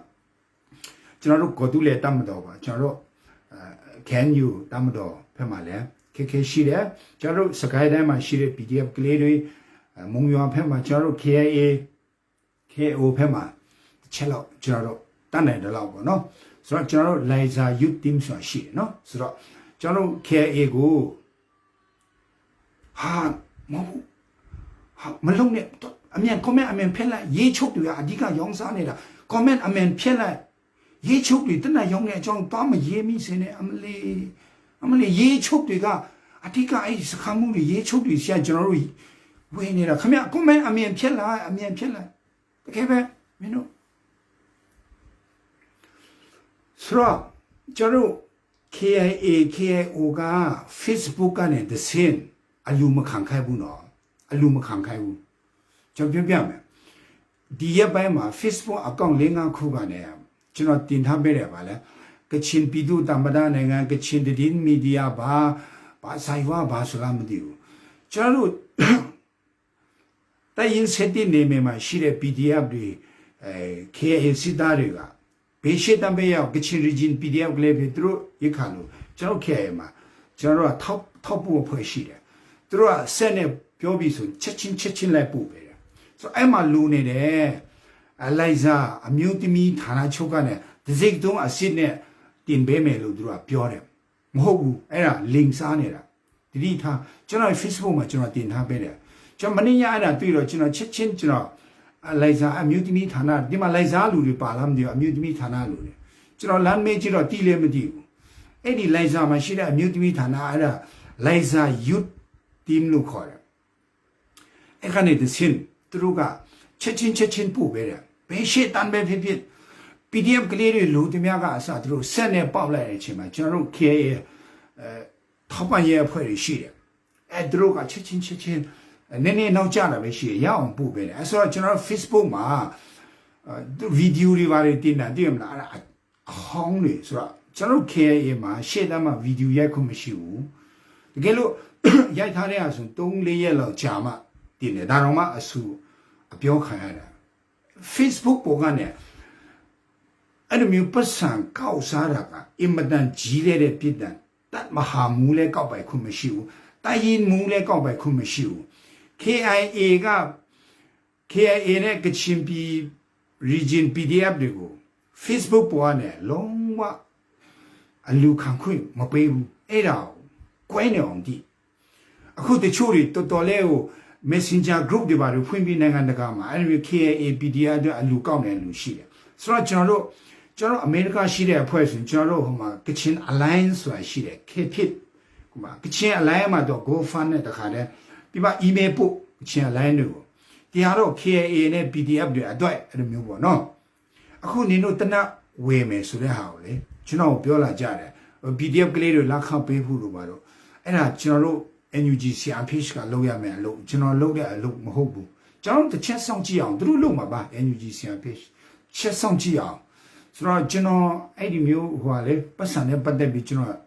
ကျွန်တော်တို့ကိုတူလေတတ်မတော်ပါကျွန်တော်တို့can you တတ်မတော်ဘက်မှာလည်းခက်ခဲရှိတယ်ကျွန်တော်တို့စကိုင်းတိုင်းမှာရှိတဲ့ PDF ကလေးတွေမုံရွာဘက်မှာကျွန်တော်တို့ KIA KO ဘက်မှာတစ်ချက်လောက်ကျွန်တော်တို့တတ်နိုင်တယ်လို့ပေါ့နော်ဆိုတော့ကျွန်တော်တို့ Liza Youth Team ဆိုတာရှိတယ်နော်ဆိုတော့ကျွန်တော်တို့ KIA ကိုဟာမဟုတ်ဟာမလုံးနဲ့အမြန် comment အမြန်ဖက်လိုက်ရေးချုပ်တွေအဓိကရောင်းစားနေတာ comment အမြန်ဖက်လိုက်ရေးချုပ်တွေတနက်ရောင်းနေအကြောင်းသွားမရေးမိစင်းနဲ့အမလေးရေးချုပ်တွေကအဓိကအဲ့စခန်းမှုတွေရေးချုပ်တွေဆရာကျွန်တော်တို့ဝင်နေတာခင်ဗျ comment အမြန်ဖက်လိုက်အမြန်ဖက်လိုက်တကယ်ပဲမင်းတို့ဆိုတော့ကျွန်တော် KIA KIO က Facebook ကနေတဆင့်အလူမခံခိုင်းဘူးနော်အလူမခံခိုင်းဘူးကျွန်တော်ပြောပြမယ်ဒီရက်ပိုင်းမှာ Facebook account 5ခုကနေကျွန်တော်တင်ထားပေးတယ်ဗာလဲကချင်ပြည်သူ့တမ္ပဒနိုင်ငံကချင်သတင်းမီဒီယာဘာဆိုင်ဝါဘာဆိုတာမသိဘူးကျွန်တော်တို့တိုင်ရင်စတဲ့နေမှာရှိတဲ့ PDF တွေKIA စစ်သားတွေကဘေးရှိတံပေးရောက်ကချင် region PDF ကလေးတွေသူတို့ရခါလို့ကျွန်တော် KIA မှာကျွန်တော်ကထောက်ဖို့ဖွဲ့ရှိတယ်သူတို့ကဆက်နဲ့ပြောပြီးဆိုချက်ချင်းလိုက်ပို့ပဲဆိုအဲ့မှာလူနေတယ်အလိုက်စားအမျိုးသမီးဌာနချုပ်ကနေဒီစိတ်တုံးအစစ်နဲ့တင်ပေးမယ်လို့သူတို့ကပြောတယ်မဟုတ်ဘူးအဲ့ဒါလင်စားနေတာတတိထားကျွန်တော် Facebook မှာကျွန်တော်တင်ထားပေးတယ်ကျွန်တော်မနေ့ညအဲ့ဒါတွေ့တော့ကျွန်တော်ချက်ချင်းကျွန်တော်အလိုက်စားအမျိုးသမီးဌာနဒီမှာလိုက်စားလူတွေပါလားမသိဘူးအမျိုးသမီးဌာနလူတွေကျွန်တော်လမ်းမေးကြည့်တော့တီးလည်းမသိဘူးအဲ့ဒီလိုက်စားမှာရှိတဲ့အမျိုးသမီးဌာနအဲ့ဒါလိုက်စား youth team လို့ခေါ်တယ်အဲ့ကနေတဆင်းသူတို့ကချက်ချင်းပို့ပေးတယ်ဘယ်ရှိတန်ပဲဖြစ် PDF ကလေးတွေလူတများကအစသူတို့ဆက်နဲ့ပေါက်လိုက်တဲ့အချိန်မှာကျွန်တော်တို့ KIA ထောက်ပံ့ရေးအဖွဲ့တွေရှိတယ်အဲ့သူတို့ကချက်ချင်းနည်းနည်းနောက်ကျတာပဲရှိရအောင်ပို့ပေးတယ်အဲ့ဆိုတော့ကျွန်တော် Facebook မှာဗီဒီယိုတွေပါတယ်တင်တာသိရမလားအဲ့အဟောင်းတွေဆိုတော့ကျွန်တော် KIA မှာရှေ့တန်းမှာဗီဒီယိုရိုက်ခွင့်မရှိဘူးတကယ်လို့ရိုက်ထားတဲ့အဆို3-4ရက်လောက်ကြာမှတင်တယ်ဒါတော့မှအပြောခံရတာ Facebook ပေါ်ကနေအဲ့လိုမျိုးပတ်စံကောက်စားတာကအင်မတန်ကြီးတဲ့ပြစ်ဒဏ်တတ်မဟာမူလဲကောက်ပိုက်ခွင့်မရှိဘူးတိုင်ရင်မူလဲကောက်ပိုက်ခွင့်မရှိဘူး KIA က KIA နဲ့ကချင်ပြည် region PDF တွေကို Facebook ပေါ်ကနေလုံးဝအလူခံခွင့်မပေးဘူးအဲ့ဒါကွဲနေအောင်ဒီအခုတချို့တွေတော်တော်လေးကို Messenger group တွေပါလို့ဖွင့်ပြီးနိုင်ငံတကာမှာအဲ့ဒီ KIA PDF တွေအလူကောက်နေလူရှိတယ်ဆိုတော့ကျွန်တော်အမေရိကရှိတဲ့အဖွဲ့ဆိုကျွန်တော်တို့ဟိုမှာ Kitchen Alliance ဆိုတာရှိတယ် KPIT ဟိုမှာ Kitchen Alliance မှာတော့ GoFund နဲ့တခါတည်းပြီးမှ email ပို့ Kitchen Alliance တွေကိုတရားတော့ KIA နဲ့ PDF တွေအတွက်အဲ့လိုမျိုးပေါ့နော်အခုနင်တို့တနက်ဝယ်မယ်ဆိုတဲ့ဟာကိုလေကျွန်တော်ပြောလာကြတယ် PDF ကလေးတွေလက်ခံပေးဖို့လို့ပါတော့အဲ့ဒါကျွန်တော်တို့ NUG CRPH ကလုပ်ရမယ်အလုပ်ကျွန်တော်လုပ်တဲ့အလုပ်မဟုတ်ဘူးကျွန်တော်တစ်ချက်စောင့်ကြည့်အောင်သူတို့လုပ်မှာပါ NUG CRPH ချက်စောင့်ကြည့်အောင်ဆိုတော့ကျွန်တော်အဲ့ဒီမျိုးဟိုဟာလေပတ်စံနဲ့ပတ်သက်ပြီးကျွန်တော်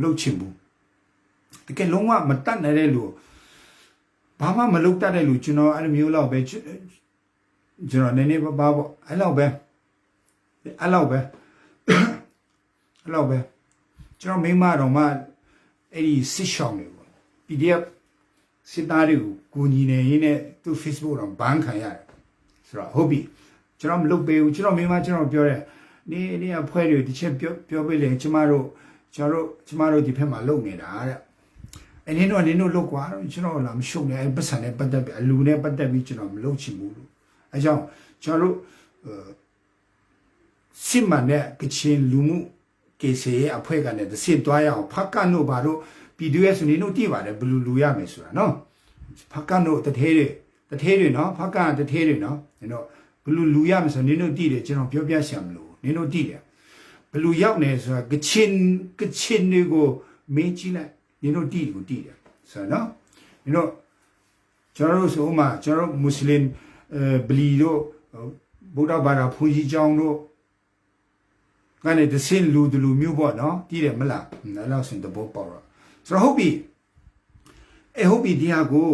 လုပ်ချင်ဘူးတကယ်လုံးဝမတတ်နိုင်တဲ့လူဘာမှမလုပ်တတ်တဲ့လူကျွန်တော်အဲ့လိုမျိုးလောက်ပဲကျွန်တော်နည်းနည်းပါပေါ့အဲ့လောက်ပဲကျွန်တော်မိမတော်မှအဲ့ဒီစစ်ရှောင်းတွေပေါ့ PDF စစ်သားတွေကိုကိုညီနေရင်းနဲ့သူ Facebook တော့ဘန်းခံရတယ်ဆိုတော့ဟုတ်ပြီကျွန်တော်မလုပ်ပေးဘူးကျွန်တော်မိမကျွန်တော်ပြောတယ်နေအဖွဲ့တွေတစ်ချက်ပြောပေးလေကျမတို့ဒီဖက်မှာလုပ်နေတာတဲ့အဲ့နင်တို့လုပ်ကွာကျွန်တော်လာမရှုံနေအဲ့ပတ်စံနဲ့ပတ်သက်ပြီးအလူနဲ့ပတ်သက်ပြီးကျွန်တော်မလုပ်ချင်ဘူးလို့အဲကြောင့်ကျွန်တော်တို့စစ်မှန်တဲ့ကချင်လူမှု KCA အဖွဲ့ကနေတစ်စင်တွားရအောင်ဖကနိုဘာတို့ PDS နေတို့တည်ပါတယ်ဘလူလူရမယ်ဆိုတာနော်ဖကနိုတထဲတွေနော်ဖကတထဲတွေနော်နင်တို့ဘလူလူရမယ်ဆိုနင်တို့တည်တယ်ကျွန်တော်ပြောပြရှာမလို့နင်တို့တည်တယ်ဘလူရောက်နေဆိုတာကချင်တွေကိုမေးကြည့်လိုက်နင်တို့တည်ကိုတည်တယ်ဆိုတော့နော်နင်တို့ကျွန်တော်တို့ဆိုမှကျွန်တော်မွတ်စလင်ဘလီတို့ဗုဒ္ဓဘာသာဘုန်းကြီးကျောင်းတို့ကနေတစင်လူမျိုးပေါ့နော်တည်တယ်မလားအဲ့လောက်ဆိုတဘောပေါ့တော့ဆိုတော့ဟုတ်ပြီဒီဟာကို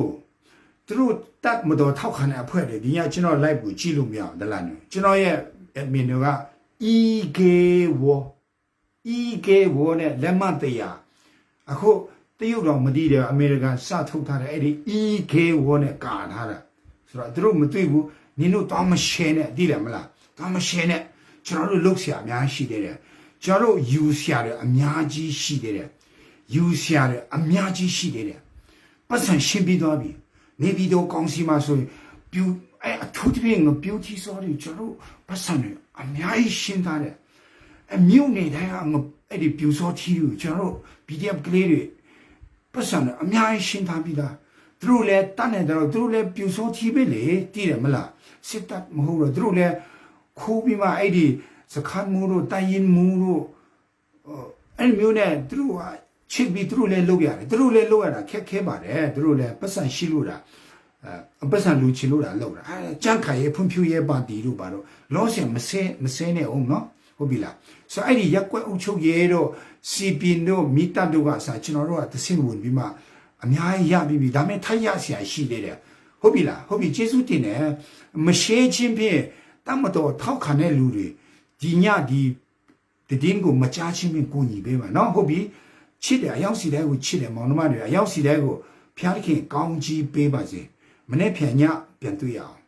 သူတို့တတ်မတော်ထောက်ခံတဲ့အဖွဲတွေဒီညကျွန်တော် live ကိုကြည့်လို့မရဘူးဒလားနော်ကျွန်တော်ရဲ့ admin တွေက EK war နဲ့လက်မှတ်တရားအခုတရုတ်တော်မတည်တယ်အမေရိကန်စထုတ်ထားတဲ့အဲ့ဒီ EK war နဲ့ကာထားတာဆိုတော့သူတို့မတွေ့ဘူးနင်တို့တောင်းမရှဲနဲ့တည်တယ်မလားတောင်းမရှဲနဲ့ကျွန်တော်တို့လှုပ်ရှားအများရှိသေးတယ်ကျွန်တော်တို့ယူရှာတယ်အများကြီးရှိသေးတယ်ယူရှာတယ်အများကြီးရှိသေးတယ်ပတ်စံရှင်းပြီးသွားပြီနေပြီးတော့ကောင်းစီမှာဆိုရင်ပြူအထူးသဖြင့်ပြူတီစောတွေကျွန်တော်ပတ်စံတွေအများကြီးရှင်းထားတယ်အမျိုးနေတဲ့အဲ့ဒီပြူစောတီကိုကျွန်တော် PDF ကလေးတွေပတ်စံအများကြီးရှင်းထားပြီးသားသူတို့လည်းတတ်နေတယ်သူတို့လည်းပြူစောတီပဲလေတည်တယ်မလားစစ်တပ်မဟုတ်တော့သူတို့လည်းခိုးပြီးမှအဲ့ဒီစခန်းမူတို့တိုင်ရင်မူတို့အဲ့မျိုးနဲ့သူတို့ကချစ်ပြီးသူတို့လည်းလုပ်ရတယ်သူတို့လည်းလုပ်ရတာခက်ပါတယ်သူတို့လည်းပတ်စံရှိလို့တာပတ်စံလူချီလို့တာလုပ်တာအဲကြန့်ခိုင်ရဲ့ဖွံ့ဖြိုးရေးပါတီတို့ပါတော့လောဆင်မစဲနဲ့အောင်နော်ဟုတ်ပြီလားဆိုအဲ့ဒီရက်ကွက်အုပ်ချုပ်ရေးတို့စီပင်တို့မိတပ်တို့ကစားကျွန်တော်တို့ကသစင်ဝင်ပြီးမှအများကြီးရပြီးပြီဒါမဲ့ထိုက်ရဆရာရှိသေးတယ်ဟုတ်ပြီလားဟုတ်ပြီကျေးဇူးတင်တယ်မရှဲချင်းဖြင့်တမတော်ထောက်ခံတဲ့လူတွေဒီညဒီတင်းကိုမကြားချင်းဖြင့်ကိုညီပေးပါနော်ဟုတ်ပြီချစ်တယ်အရောက်စီတဲ့ကိုချစ်တယ်မောင်နှမတွေအရောက်စီတဲ့ကိုဖျားခင်ကောင်းကြီးပေးပါစေမနေ့ဖြန်ညပြန်တွေ့ရအောင်